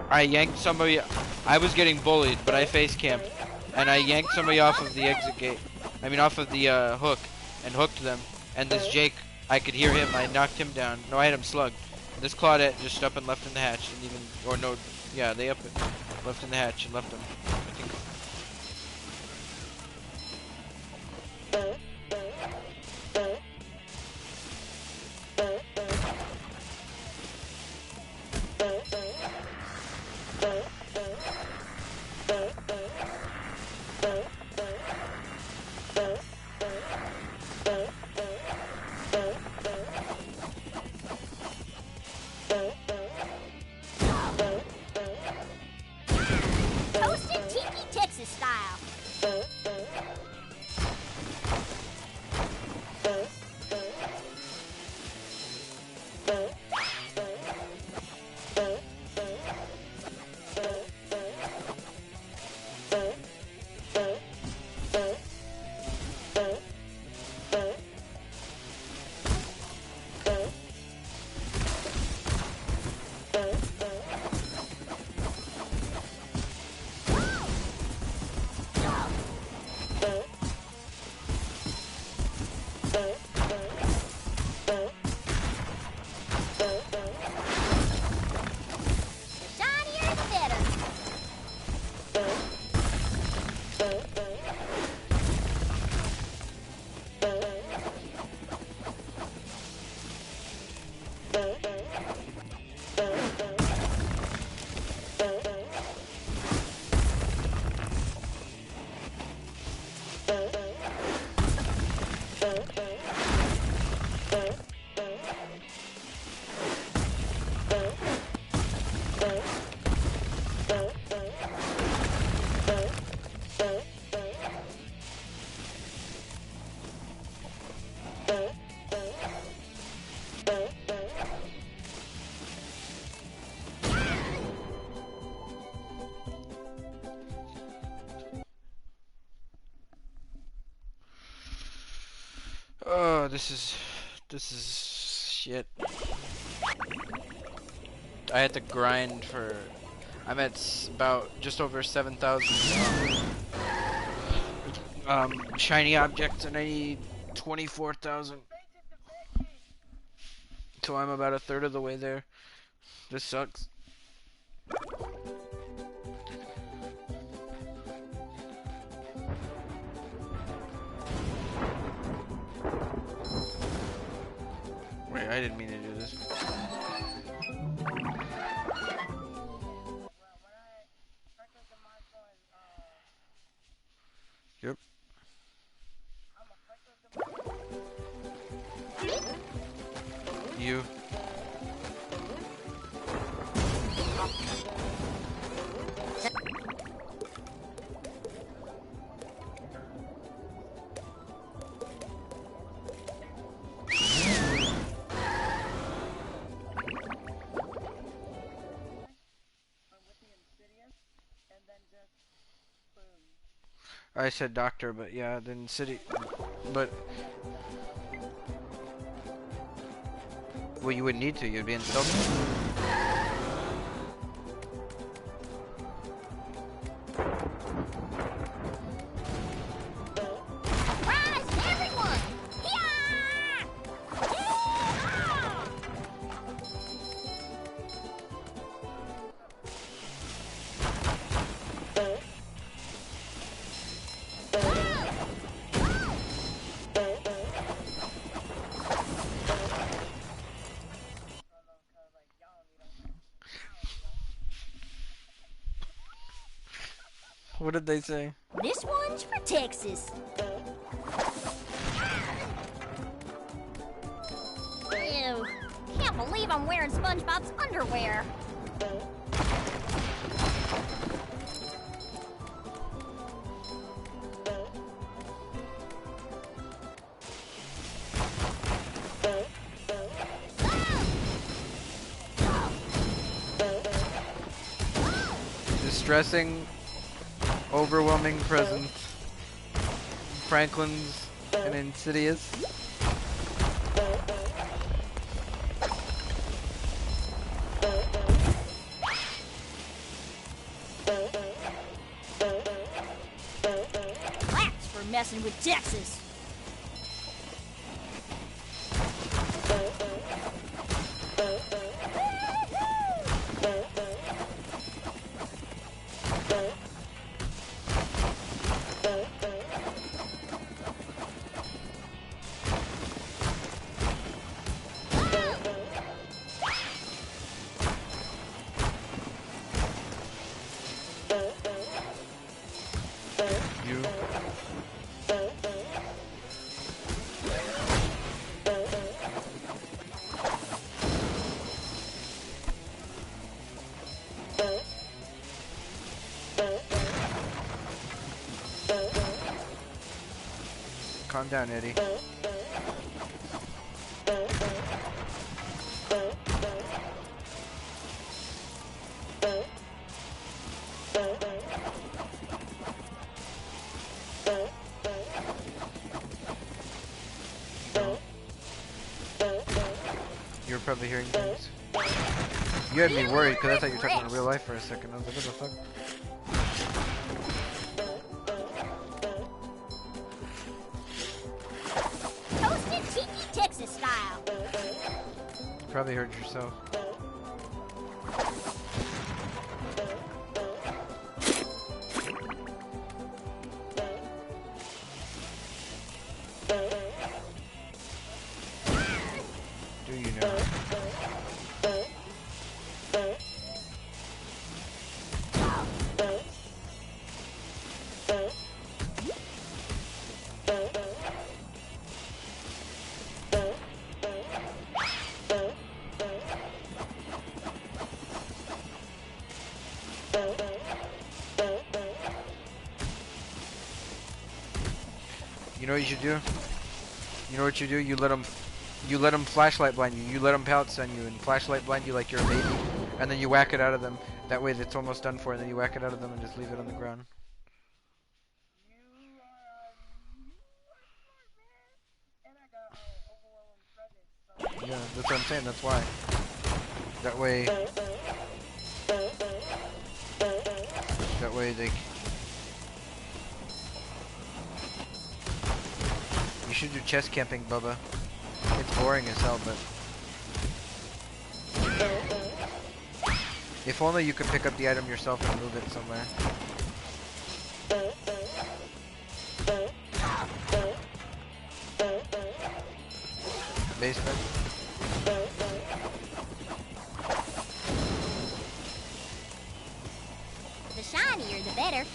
S2: I yanked somebody. I was getting bullied, but I face camped, and I yanked somebody off of the exit gate. I mean, off of the hook, and hooked them. And this Jake, I could hear him. I knocked him down. No, I had him slugged. This Claudette just up and left in the hatch, and even or no, yeah, they up and left in the hatch and left him. I think.
S7: Toasted Tiki Texas style. Shinier the better.
S2: Oh, this is shit. I had to grind for. I'm at about just over 7,000 shiny objects, and I need 24,000. So I'm about a third of the way there. This sucks. Wait, I didn't mean to do this. Yep. You. I said doctor, but yeah, then city, but well, you wouldn't need to. You'd be in stealth. What did they say?
S7: This one's for Texas. Ew. Can't believe I'm wearing SpongeBob's underwear.
S2: Distressing, overwhelming presence. Franklin's and Insidious.
S7: That's for messing with Texas.
S2: You. Calm down, Eddie. You were probably hearing things. You had me worried because I thought you were talking in real life for a second. I was like, what the fuck?
S7: Toasted tiki Texas style.
S2: You probably heard yourself. Do you know? You know what you should do? You know what you do? You let them flashlight blind you. You let them pounce on you and flashlight blind you like you're a baby, and then you whack it out of them. That way, it's almost done for, and then you whack it out of them and just leave it on the ground. Yeah, that's what I'm saying. That's why. That way. That way they. You should do chest camping, Bubba. It's boring as hell, but. If only you could pick up the item yourself and move it somewhere. Basement.
S7: The shinier, the better.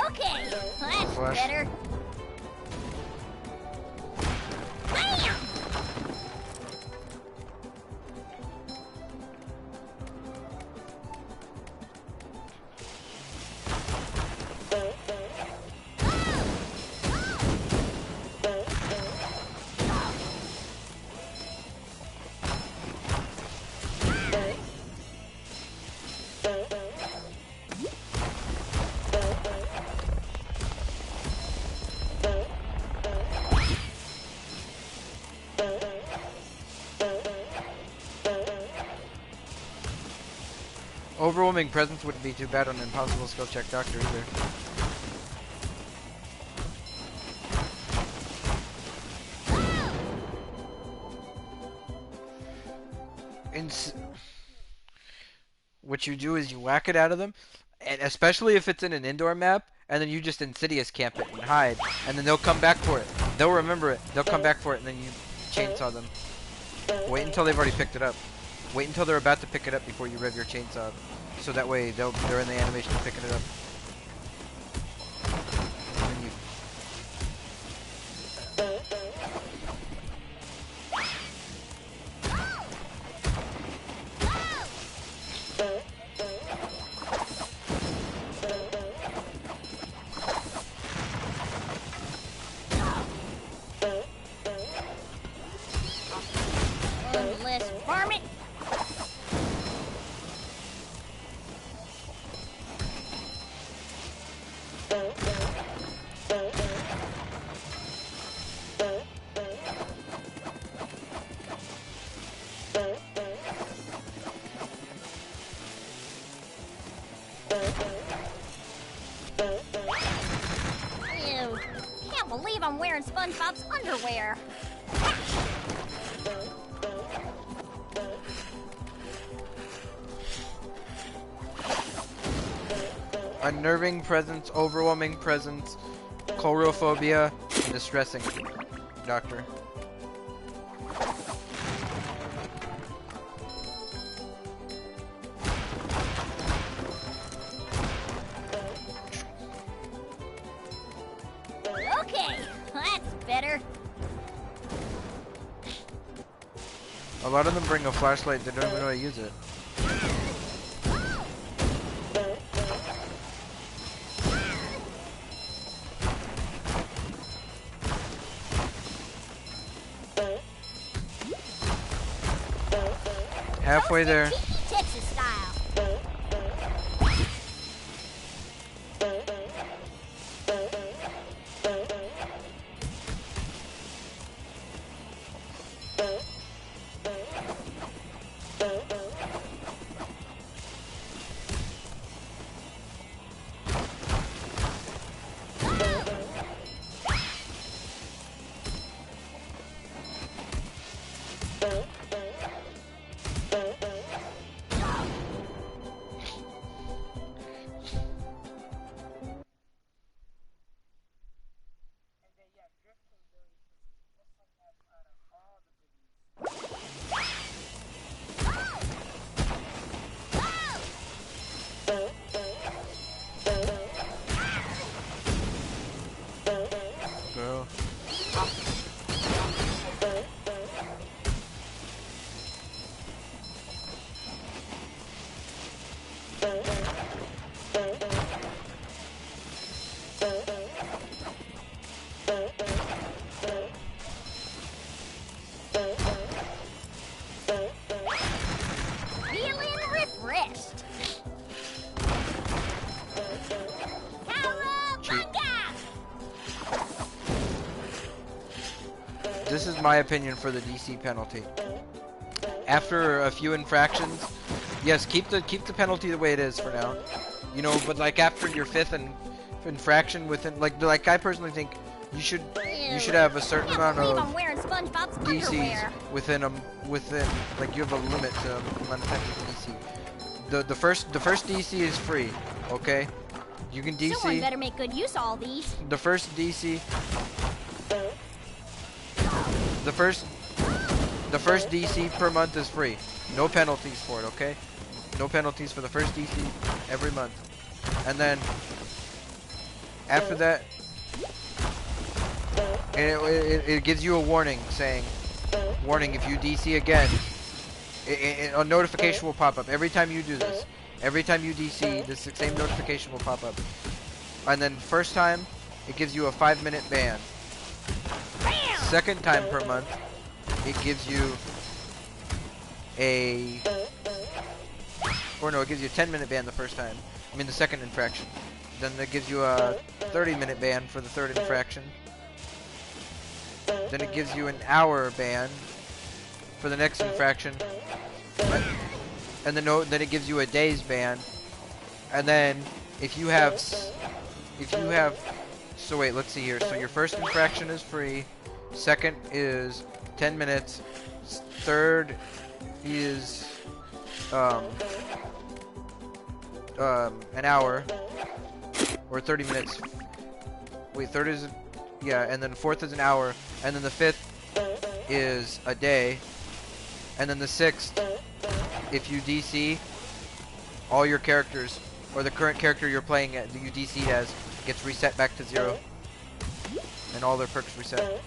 S7: Okay, that's
S2: Flash.
S7: better. Bam!
S2: Overwhelming presence wouldn't be too bad on an impossible skill check doctor either. What you do is you whack it out of them, and especially if it's in an indoor map, and then you just insidious camp it and hide, and then they'll come back for it. They'll remember it. They'll come back for it, and then you chainsaw them. Wait until they've already picked it up. Wait until they're about to pick it up before you rev your chainsaw. So that way they're in the animation of picking it up. And then you
S7: Unless varmint. Ew. Can't believe I'm wearing SpongeBob's underwear.
S2: unnerving presence, overwhelming presence, chorophobia, and distressing doctor.
S7: Okay, that's better.
S2: A lot of them bring a flashlight, they don't even know how to use it. Halfway there.
S7: Texas style.
S2: this is my opinion for the DC penalty. After a few infractions, yes, keep the penalty the way it is for now. You know, but like after your 5th infraction within, like I personally think you should have a certain amount of
S7: I'm wearing SpongeBob's
S2: DCs
S7: underwear.
S2: within like you have a limit to the amount of time you can DC. The first DC is free, okay? You can DC.
S7: Someone better make good use of all these.
S2: The first DC. The first DC per month is free. No penalties for it, okay? No penalties for the first DC every month. And then after that, and it gives you a warning saying, warning, if you DC again, a notification will pop up every time you do this. Every time you DC, this same notification will pop up. And then first time, it gives you a 5-minute ban. Second time per month, it gives you it gives you a 10-minute ban the first time. I mean the second infraction. Then it gives you a 30-minute ban for the third infraction. Then it gives you an hour ban for the next infraction. And then it gives you a day's ban. And then if you have so wait, let's see here. So your first infraction is free. Second is 10 minutes. Third is an hour or 30 minutes. Wait, third is and then fourth is an hour, and then the 5th is a day, and then the 6th, if you DC, all your characters or the current character you're playing that you DC'd as gets reset back to 0, and all their perks reset.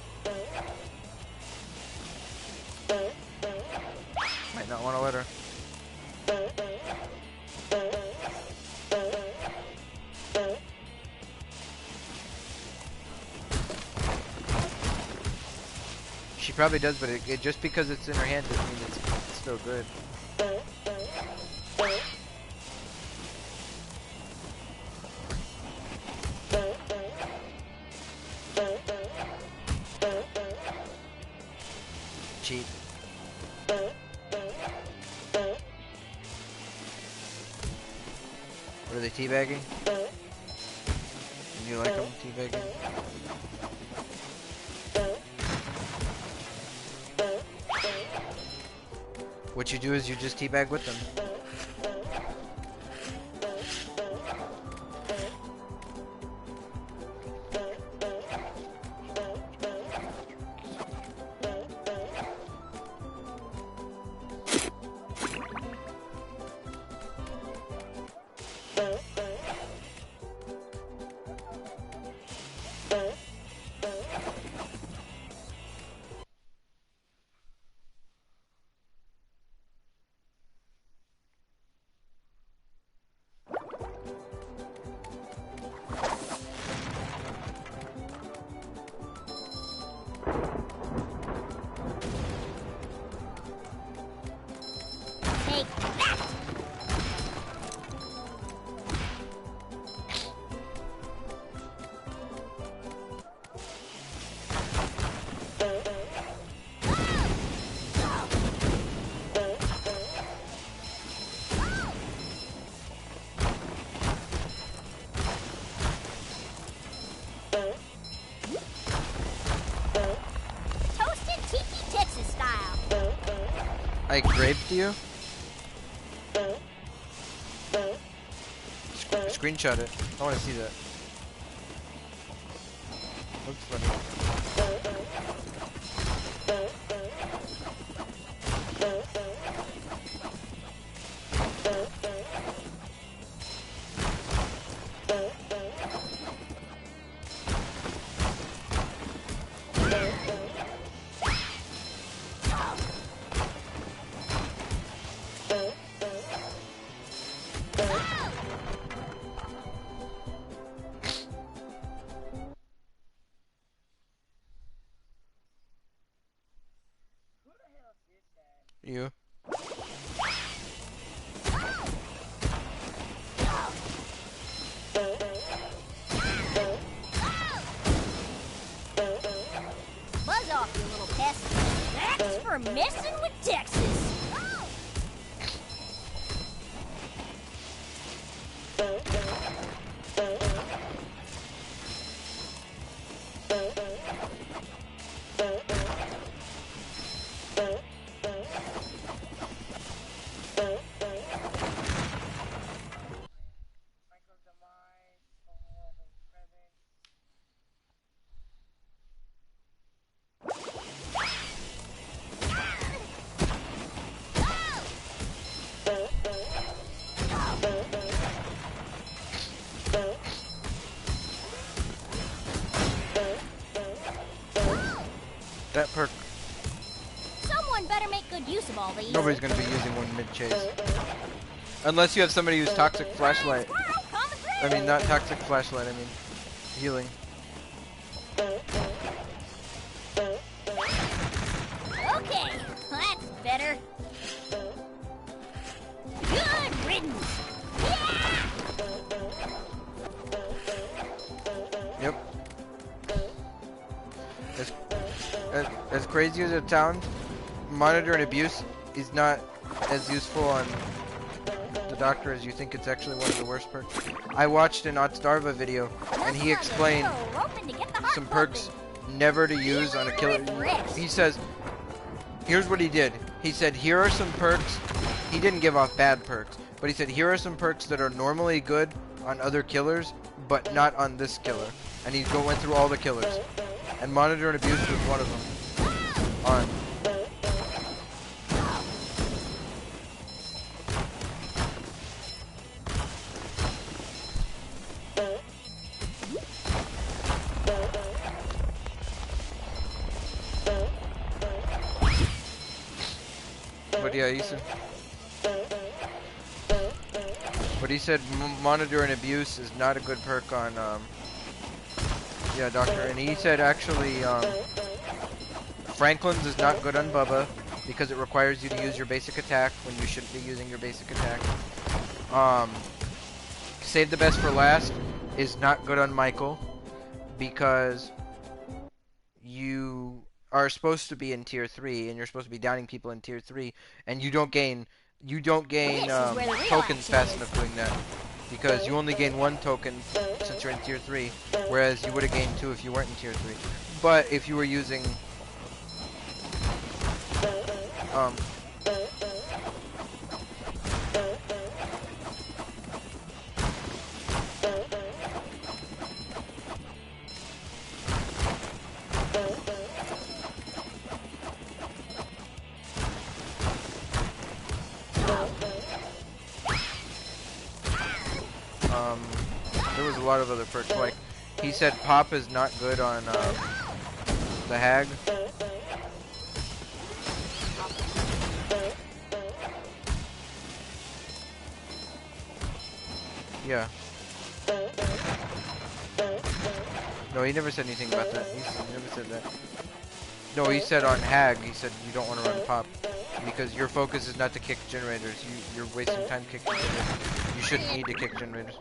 S2: Might not want to let her. She probably does, but it just because it's in her hand doesn't mean it's still good. Cheat. What are they teabagging? Do you like them teabagging? What you do is you just teabag with them. I graped you? Screenshot it. I want to see that. Looks funny. You.
S7: Buzz off, you little pet. You're messing with Texas.
S2: That perk,
S7: Someone better make good use of all these.
S2: nobody's gonna be using one mid-chase. Unless you have somebody who's toxic flashlight.
S7: Squirrel, coming through.
S2: I mean, not toxic flashlight, I mean healing.
S7: Okay, that's better. Good riddance. Yeah!
S2: Yep. As crazy as it sounds, monitor and abuse is not as useful on the doctor as you think. It's actually one of the worst perks. I watched an Otstarva video and he explained some perks never to use on a killer. He says, here's what he did. He said, here are some perks. He didn't give off bad perks, but he said, here are some perks that are normally good on other killers, but not on this killer. And he went through all the killers. And monitor and abuse was one of them. On. But yeah, he said monitor and abuse is not a good perk on yeah, doctor. And he said actually Franklin's is not good on Bubba because it requires you to use your basic attack when you shouldn't be using your basic attack. Save the best for last is not good on Michael because you are supposed to be in tier 3 and you're supposed to be downing people in tier 3 and you don't gain tokens fast enough doing that because you only gain 1 token since you're in tier 3, whereas you would have gained 2 if you weren't in tier 3. But if you were using there was a lot of other perks, like he said pop is not good on the hag. Yeah. No, he never said anything about that. He never said that. No, he said on hag, he said you don't want to run pop because your focus is not to kick generators. You're wasting time kicking generators. You shouldn't need to kick generators.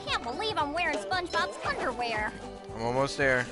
S7: Can't believe I'm wearing SpongeBob's underwear.
S2: I'm almost there.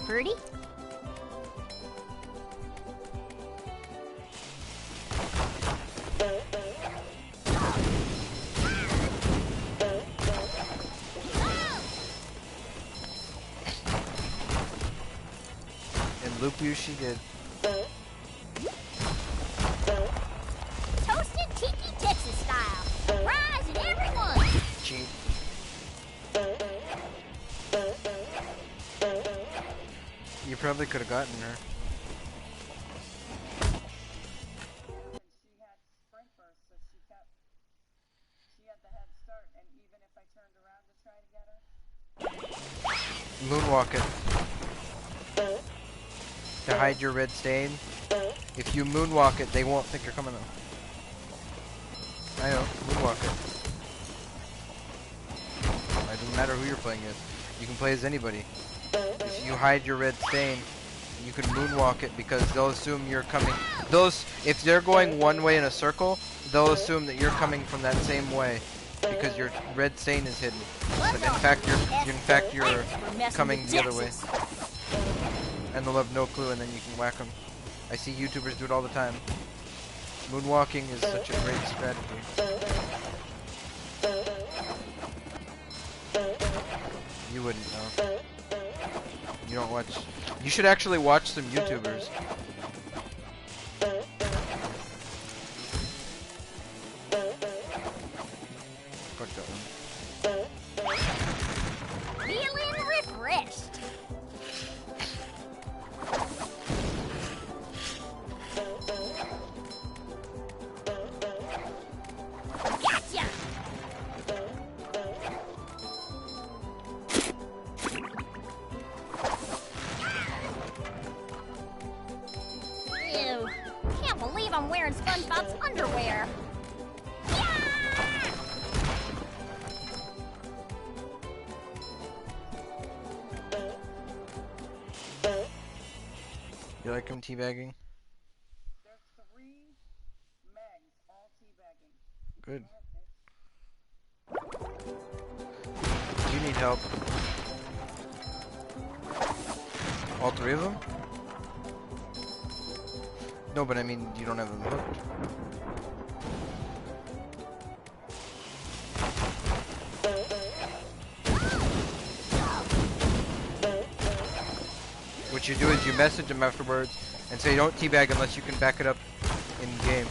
S7: Fruity?
S2: And loop you she did.
S7: Toasted Tiki Texas style. Surprising everyone.
S2: Cheat. You probably could have gotten her. Moonwalk it. To hide your red stain. If you moonwalk it, they won't think you're coming up. I know, moonwalk it. It doesn't matter who you're playing as. You can play as anybody. If you hide your red stain, you can moonwalk it because they'll assume you're coming. If they're going one way in a circle, they'll assume that you're coming from that same way because your red stain is hidden. But in fact, you're coming the other way. And they'll have no clue, and then you can whack them. I see YouTubers do it all the time. Moonwalking is such a great strategy. You wouldn't know. You don't watch. You should actually watch some YouTubers. Fuck that one.
S7: Feeling refreshed. Gotcha. Ew. Can't believe I'm wearing SpongeBob's underwear.
S2: You like him teabagging? Good. Do you need help? All three of them? No, but I mean, you don't have them hooked. What you do is you message them afterwards and say don't teabag unless you can back it up in game.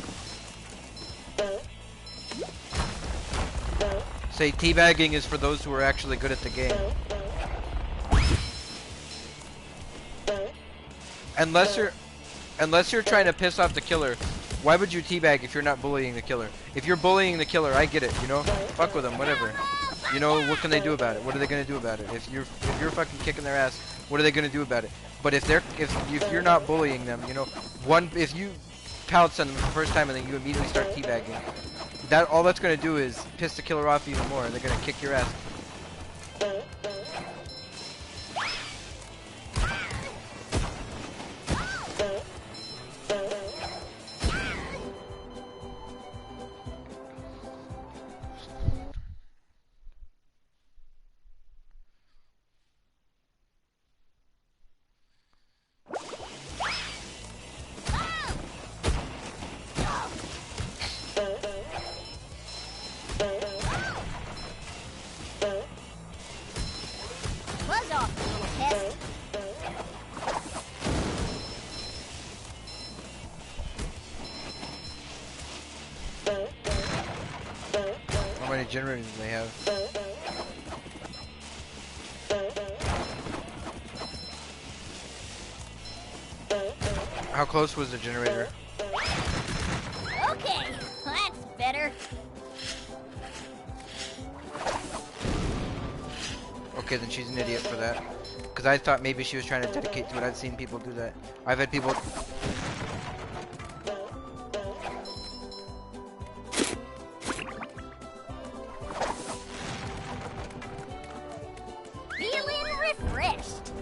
S2: Say teabagging is for those who are actually good at the game. Unless you're trying to piss off the killer, why would you teabag if you're not bullying the killer? If you're bullying the killer, I get it, you know? Fuck with them, whatever. You know, what can they do about it? What are they gonna do about it? If you're fucking kicking their ass, what are they gonna do about it? But if you're not bullying them, you know, if you pounce on them the first time and then you immediately start teabagging, all that's gonna do is piss the killer off even more. They're gonna kick your ass.
S7: Buzz off, little pest.
S2: How many generators do they have? How close was the generator?
S7: Okay, that's better.
S2: Okay, then she's an idiot for that. Because I thought maybe she was trying to dedicate to it. I've seen people do that. I've had people...
S7: Feeling refreshed.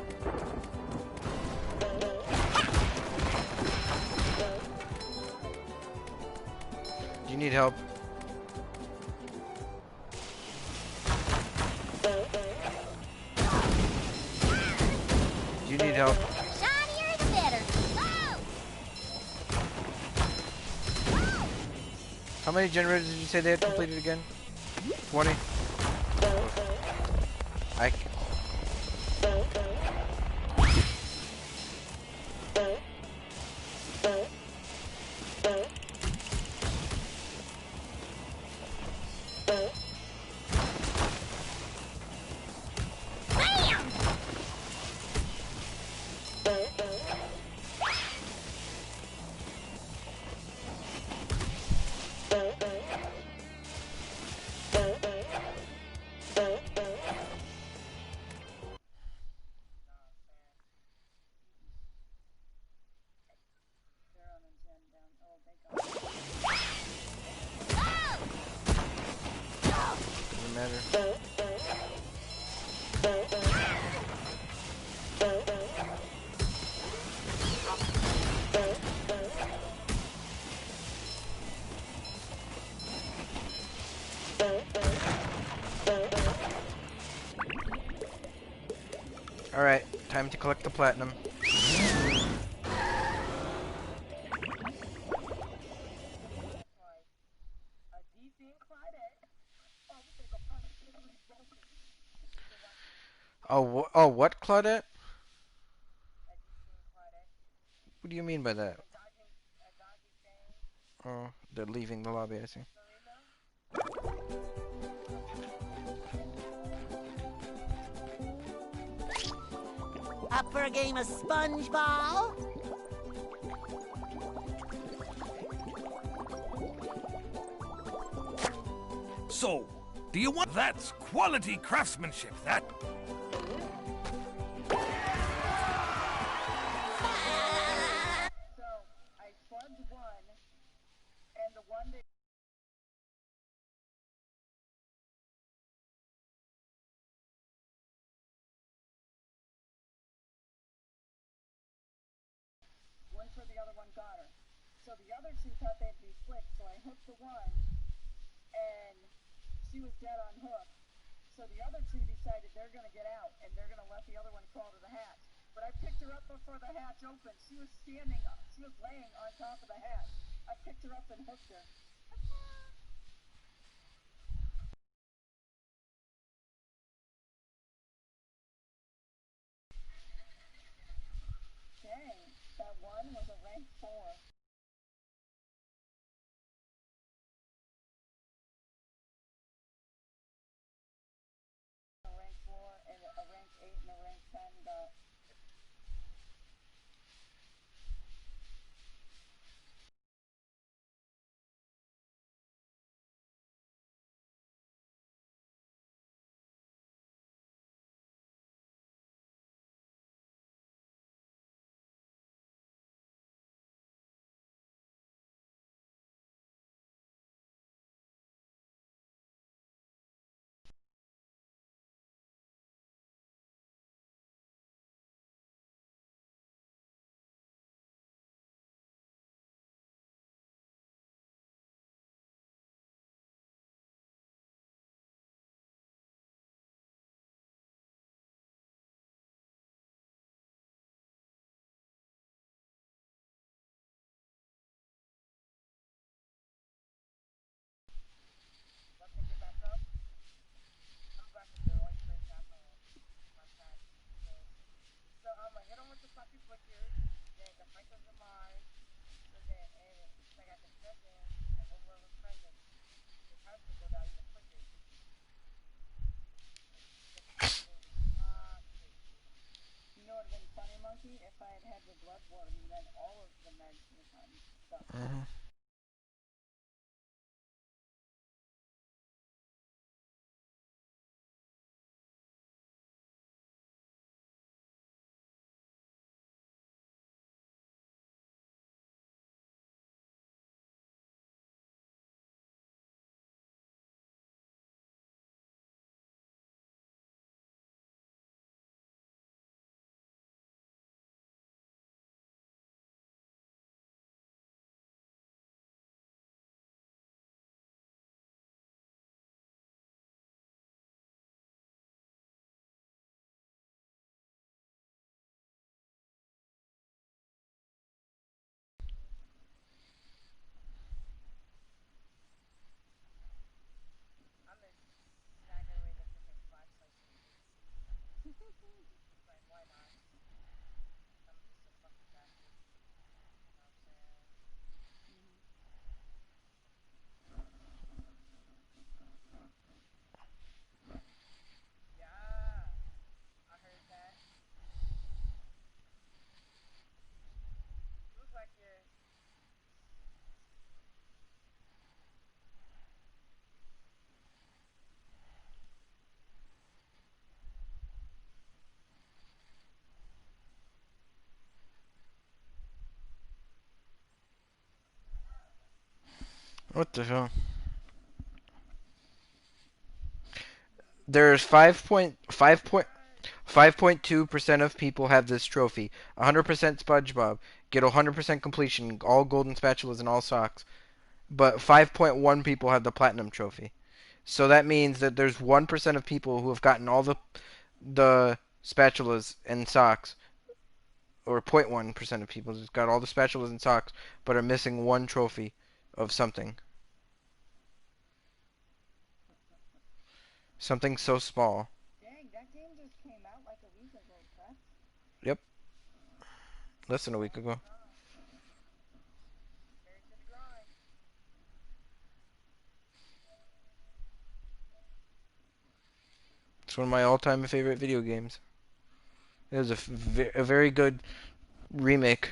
S2: Do you need help? Do you need help? How many generators did you say they had completed again? 20? I... Doesn't matter. Alright, time to collect the platinum. Oh, what, Claudette? What do you mean by that? Oh, they're leaving the lobby, I see.
S1: Up for a game of SpongeBob?
S10: So, do you want... That's quality craftsmanship, that. Mhm.
S2: What the hell? There's 5.2% of people have this trophy. 100% SpongeBob. Get 100% completion, all golden spatulas and all socks. But 5.1 people have the platinum trophy. So that means that there's 1% of people who have gotten all the spatulas and socks, or 0.1% of people who've got all the spatulas and socks, but are missing one trophy of something. Something so small.
S11: Dang, that game just came out like a week ago, correct?
S2: Yep. Less than a week ago. It's one of my all-time favorite video games. It was a very good remake.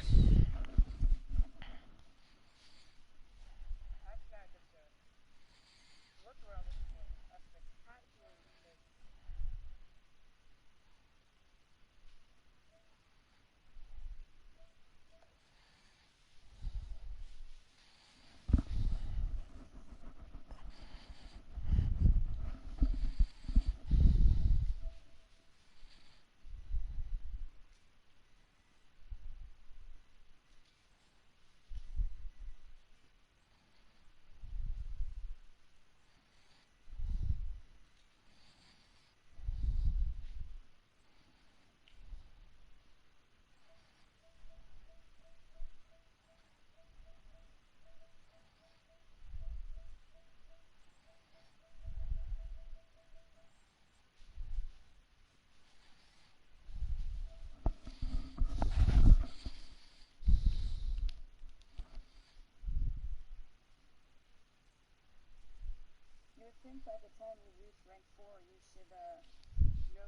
S11: You would think by the time you reach rank 4, you should know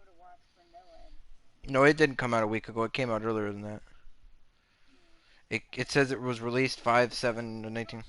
S11: to watch for metalhead.
S2: No, it didn't come out a week ago. It came out earlier than that. It says it was released 5/7/19.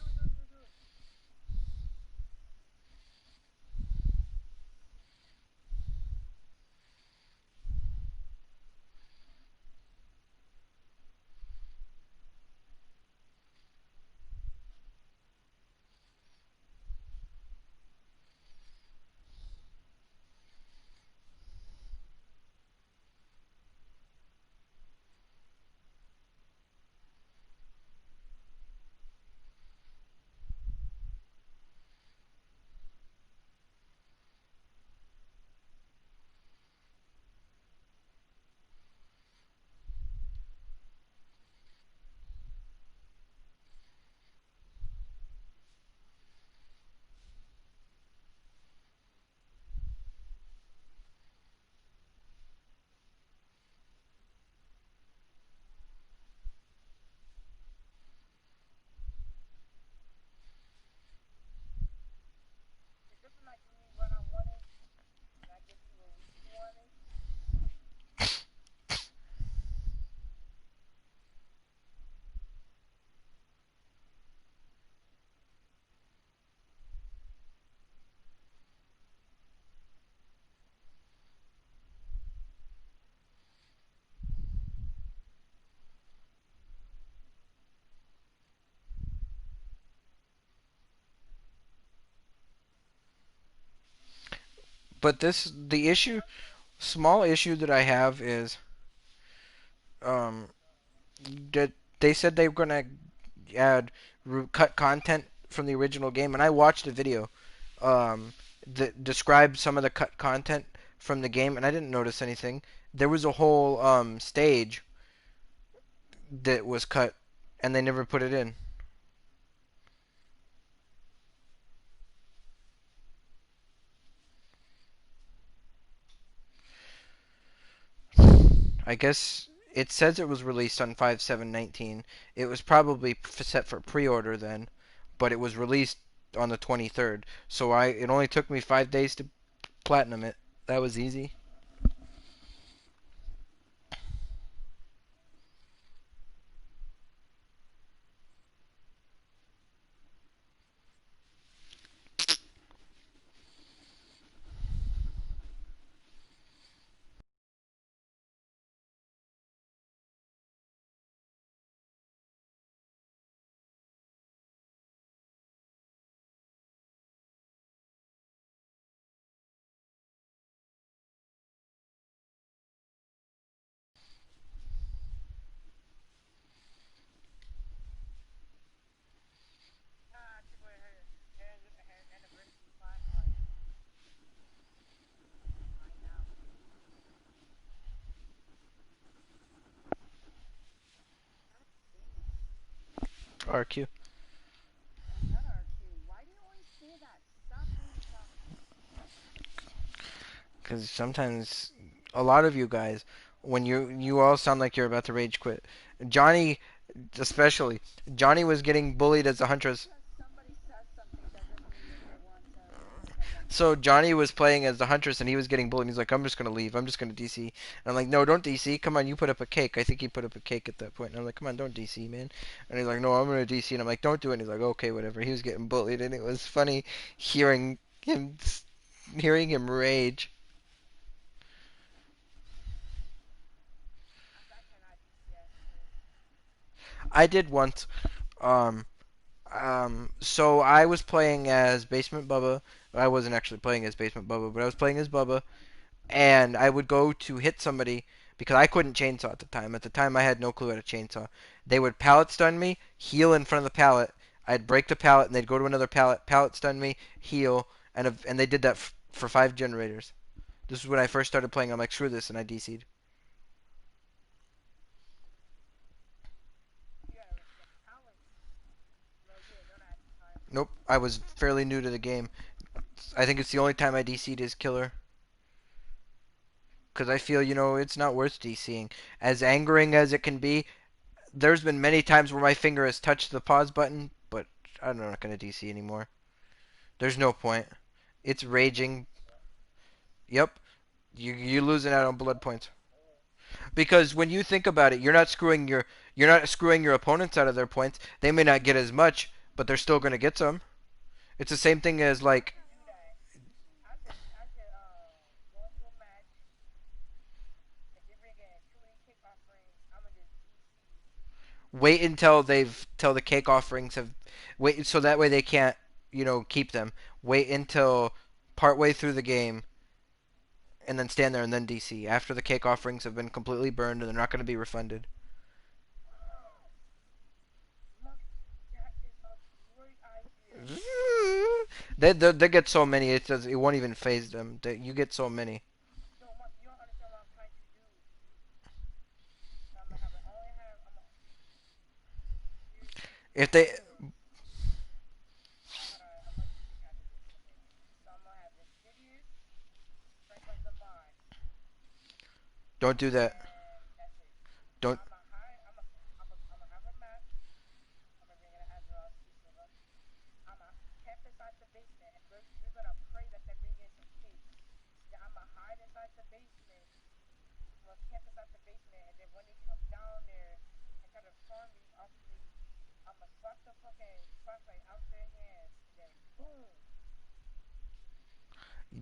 S2: But small issue that I have is, um, that they said they were gonna add cut content from the original game, and I watched a video, that described some of the cut content from the game, and I didn't notice anything. There was a whole stage that was cut, and they never put it in. I guess it says it was released on 5/7/19. It was probably set for pre-order then, but it was released on the 23rd. So it only took me 5 days to platinum it. That was easy. RQ.
S11: Not RQ. Why do you always say that? Stop being toxic.
S2: Because sometimes a lot of you guys, when you all sound like you're about to rage quit. Johnny, especially, Johnny was getting bullied as a huntress.
S11: Because somebody says something, that doesn't mean that they want to step up.
S2: So Johnny was playing as the huntress and he was getting bullied. He's like, I'm just gonna leave. I'm just gonna DC. And I'm like, no, don't DC. Come on, you put up a cake. I think he put up a cake at that point. And I'm like, come on, don't DC, man. And he's like, no, I'm gonna DC. And I'm like, don't do it. And he's like, okay, whatever. He was getting bullied, and it was funny hearing him hearing him rage.
S11: I cannot DCS too.
S2: I did once. Um, so I was playing as Basement Bubba. I wasn't actually playing as Basement Bubba, but I was playing as Bubba, and I would go to hit somebody because I couldn't chainsaw at the time. At the time, I had no clue how to chainsaw. They would pallet stun me, heal in front of the pallet. I'd break the pallet, and they'd go to another pallet, pallet stun me, heal, and they did that for 5 generators. This is when I first started playing. I'm like, screw this, and I DC'd. Nope, I was fairly new to the game. I think it's the only time I DC'd is killer. Because I feel, it's not worth DCing. As angering as it can be, there's been many times where my finger has touched the pause button, but I'm not going to DC anymore. There's no point. It's raging. Yep. You're losing out on blood points. Because when you think about it, you're not screwing your opponents out of their points. They may not get as much, but they're still going to get some. It's the same thing as like wait until till the cake offerings have wait so that way they can't, keep them. Wait until partway through the game and then stand there and then DC after the cake offerings have been completely burned and they're not going to be refunded. They get so many it won't even phase them. You get so many. If they don't do that.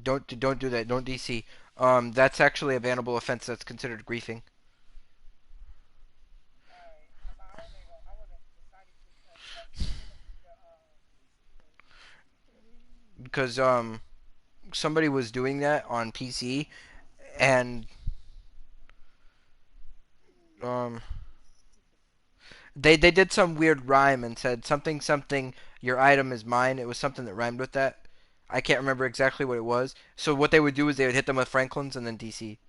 S2: Don't don't do that. Don't DC. That's actually a bannable offense. That's considered griefing. Because somebody was doing that on PC and um they did some weird rhyme and said something something your item is mine. It was something that rhymed with that. I can't remember exactly what it was. So what they would do is they would hit them with Franklin's and then DC.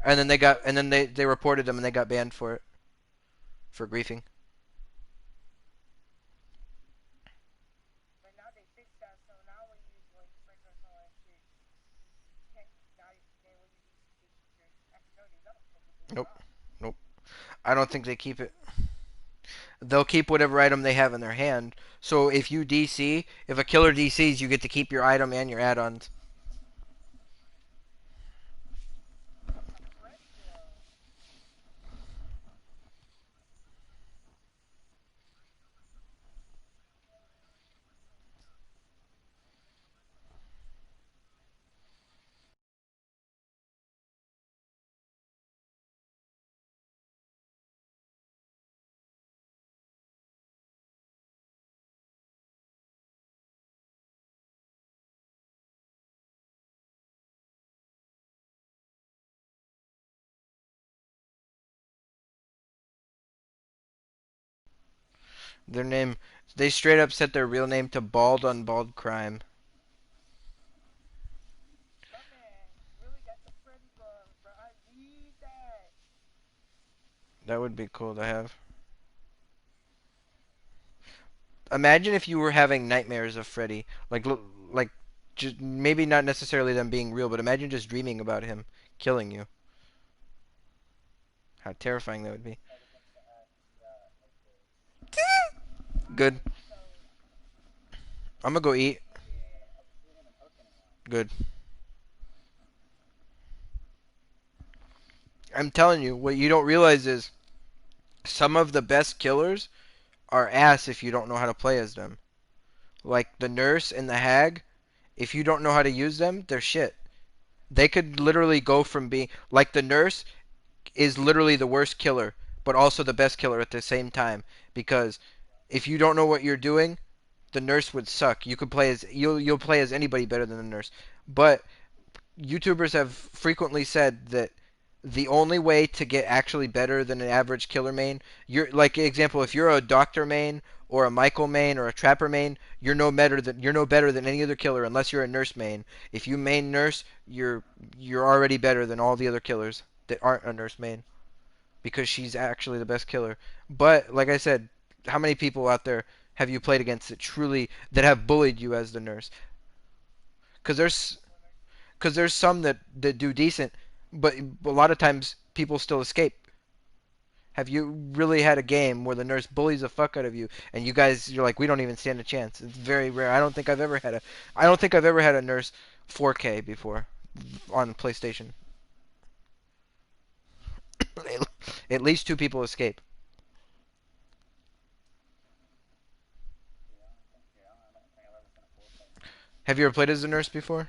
S2: And then they reported them and they got banned for it for griefing. Nope. Nope. I don't think they keep it. They'll keep whatever item they have in their hand. So if you DC, if a killer DCs, you get to keep your item and your add-ons. Their name, they straight up set their real name to Bald on Bald Crime. That would be cool to have. Imagine if you were having nightmares of Freddy, like, just maybe not necessarily them being real, but imagine just dreaming about him killing you. How terrifying that would be. Good. I'm gonna go eat. Good. I'm telling you, what you don't realize is some of the best killers are ass if you don't know how to play as them. Like the nurse and the hag, if you don't know how to use them, they're shit. They could literally go from being like the nurse is literally the worst killer, but also the best killer at the same time. Because if you don't know what you're doing, the nurse would suck. You could play as you'll play as anybody better than the nurse. But YouTubers have frequently said that the only way to get actually better than an average killer main, you're like example, if you're a doctor main or a Michael main or a trapper main, you're no better than any other killer unless you're a nurse main. If you main nurse, you're already better than all the other killers that aren't a nurse main because she's actually the best killer. But like I said, how many people out there have you played against that have bullied you as the nurse? Because there's some that do decent, but a lot of times people still escape. Have you really had a game where the nurse bullies the fuck out of you and you're like, we don't even stand a chance? It's very rare. I don't think I've ever had a nurse 4K before on PlayStation. At least two people escape. Have you ever played as a nurse before?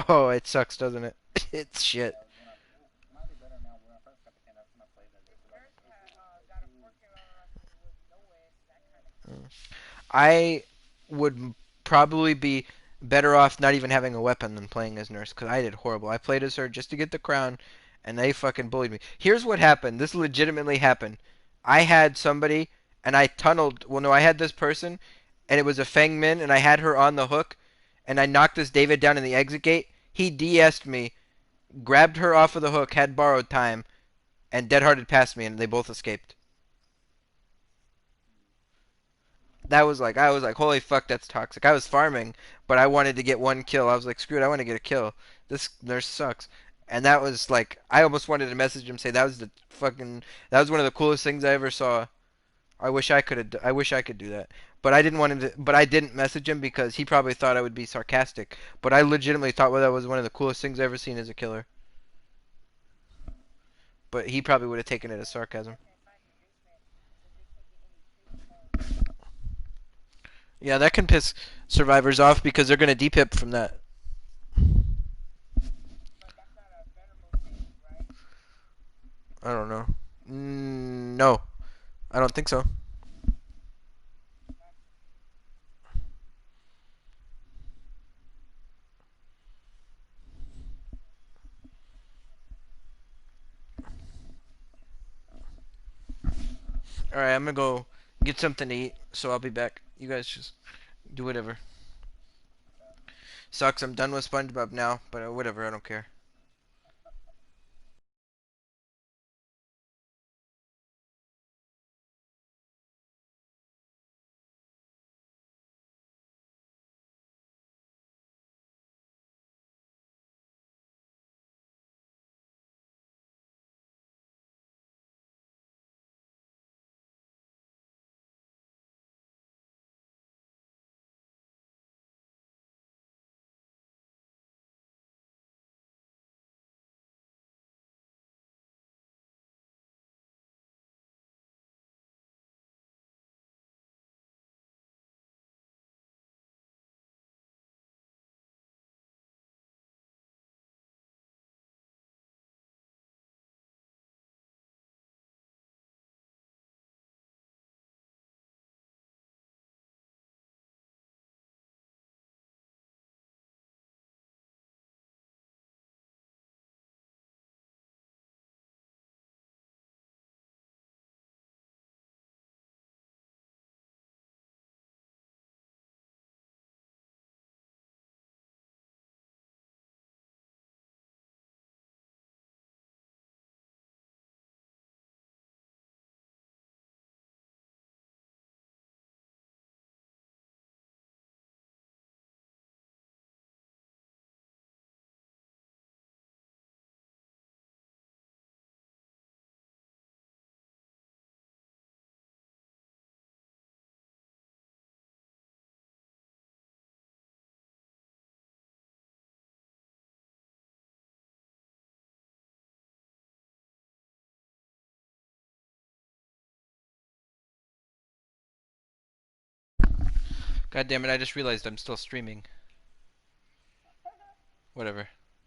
S2: Oh, it sucks, doesn't it? It's shit. I would probably be better off not even having a weapon than playing as nurse because I did horrible. I played as her just to get the crown, and they fucking bullied me. Here's what happened. This legitimately happened. I had somebody, and I tunneled. Well, no, I had this person, and it was a Feng Min, and I had her on the hook, and I knocked this David down in the exit gate. He DS'd me, grabbed her off of the hook, had borrowed time, and dead-hearted past me, and they both escaped. I was like, holy fuck, that's toxic. I was farming, but I wanted to get one kill. I was like, screw it, I want to get a kill. This nurse sucks. And that was like, I almost wanted to message him say that was one of the coolest things I ever saw. I wish I could do that. But I didn't want him to, but I didn't message him because he probably thought I would be sarcastic. But I legitimately thought that was one of the coolest things I've ever seen as a killer. But he probably would have taken it as sarcasm. Yeah, that can piss survivors off because they're gonna depip from that. I don't know. No, I don't think so. Alright, I'm gonna go get something to eat, so I'll be back. You guys just do whatever. Sucks, I'm done with SpongeBob now, but whatever, I don't care. God damn it, I just realized I'm still streaming. Whatever.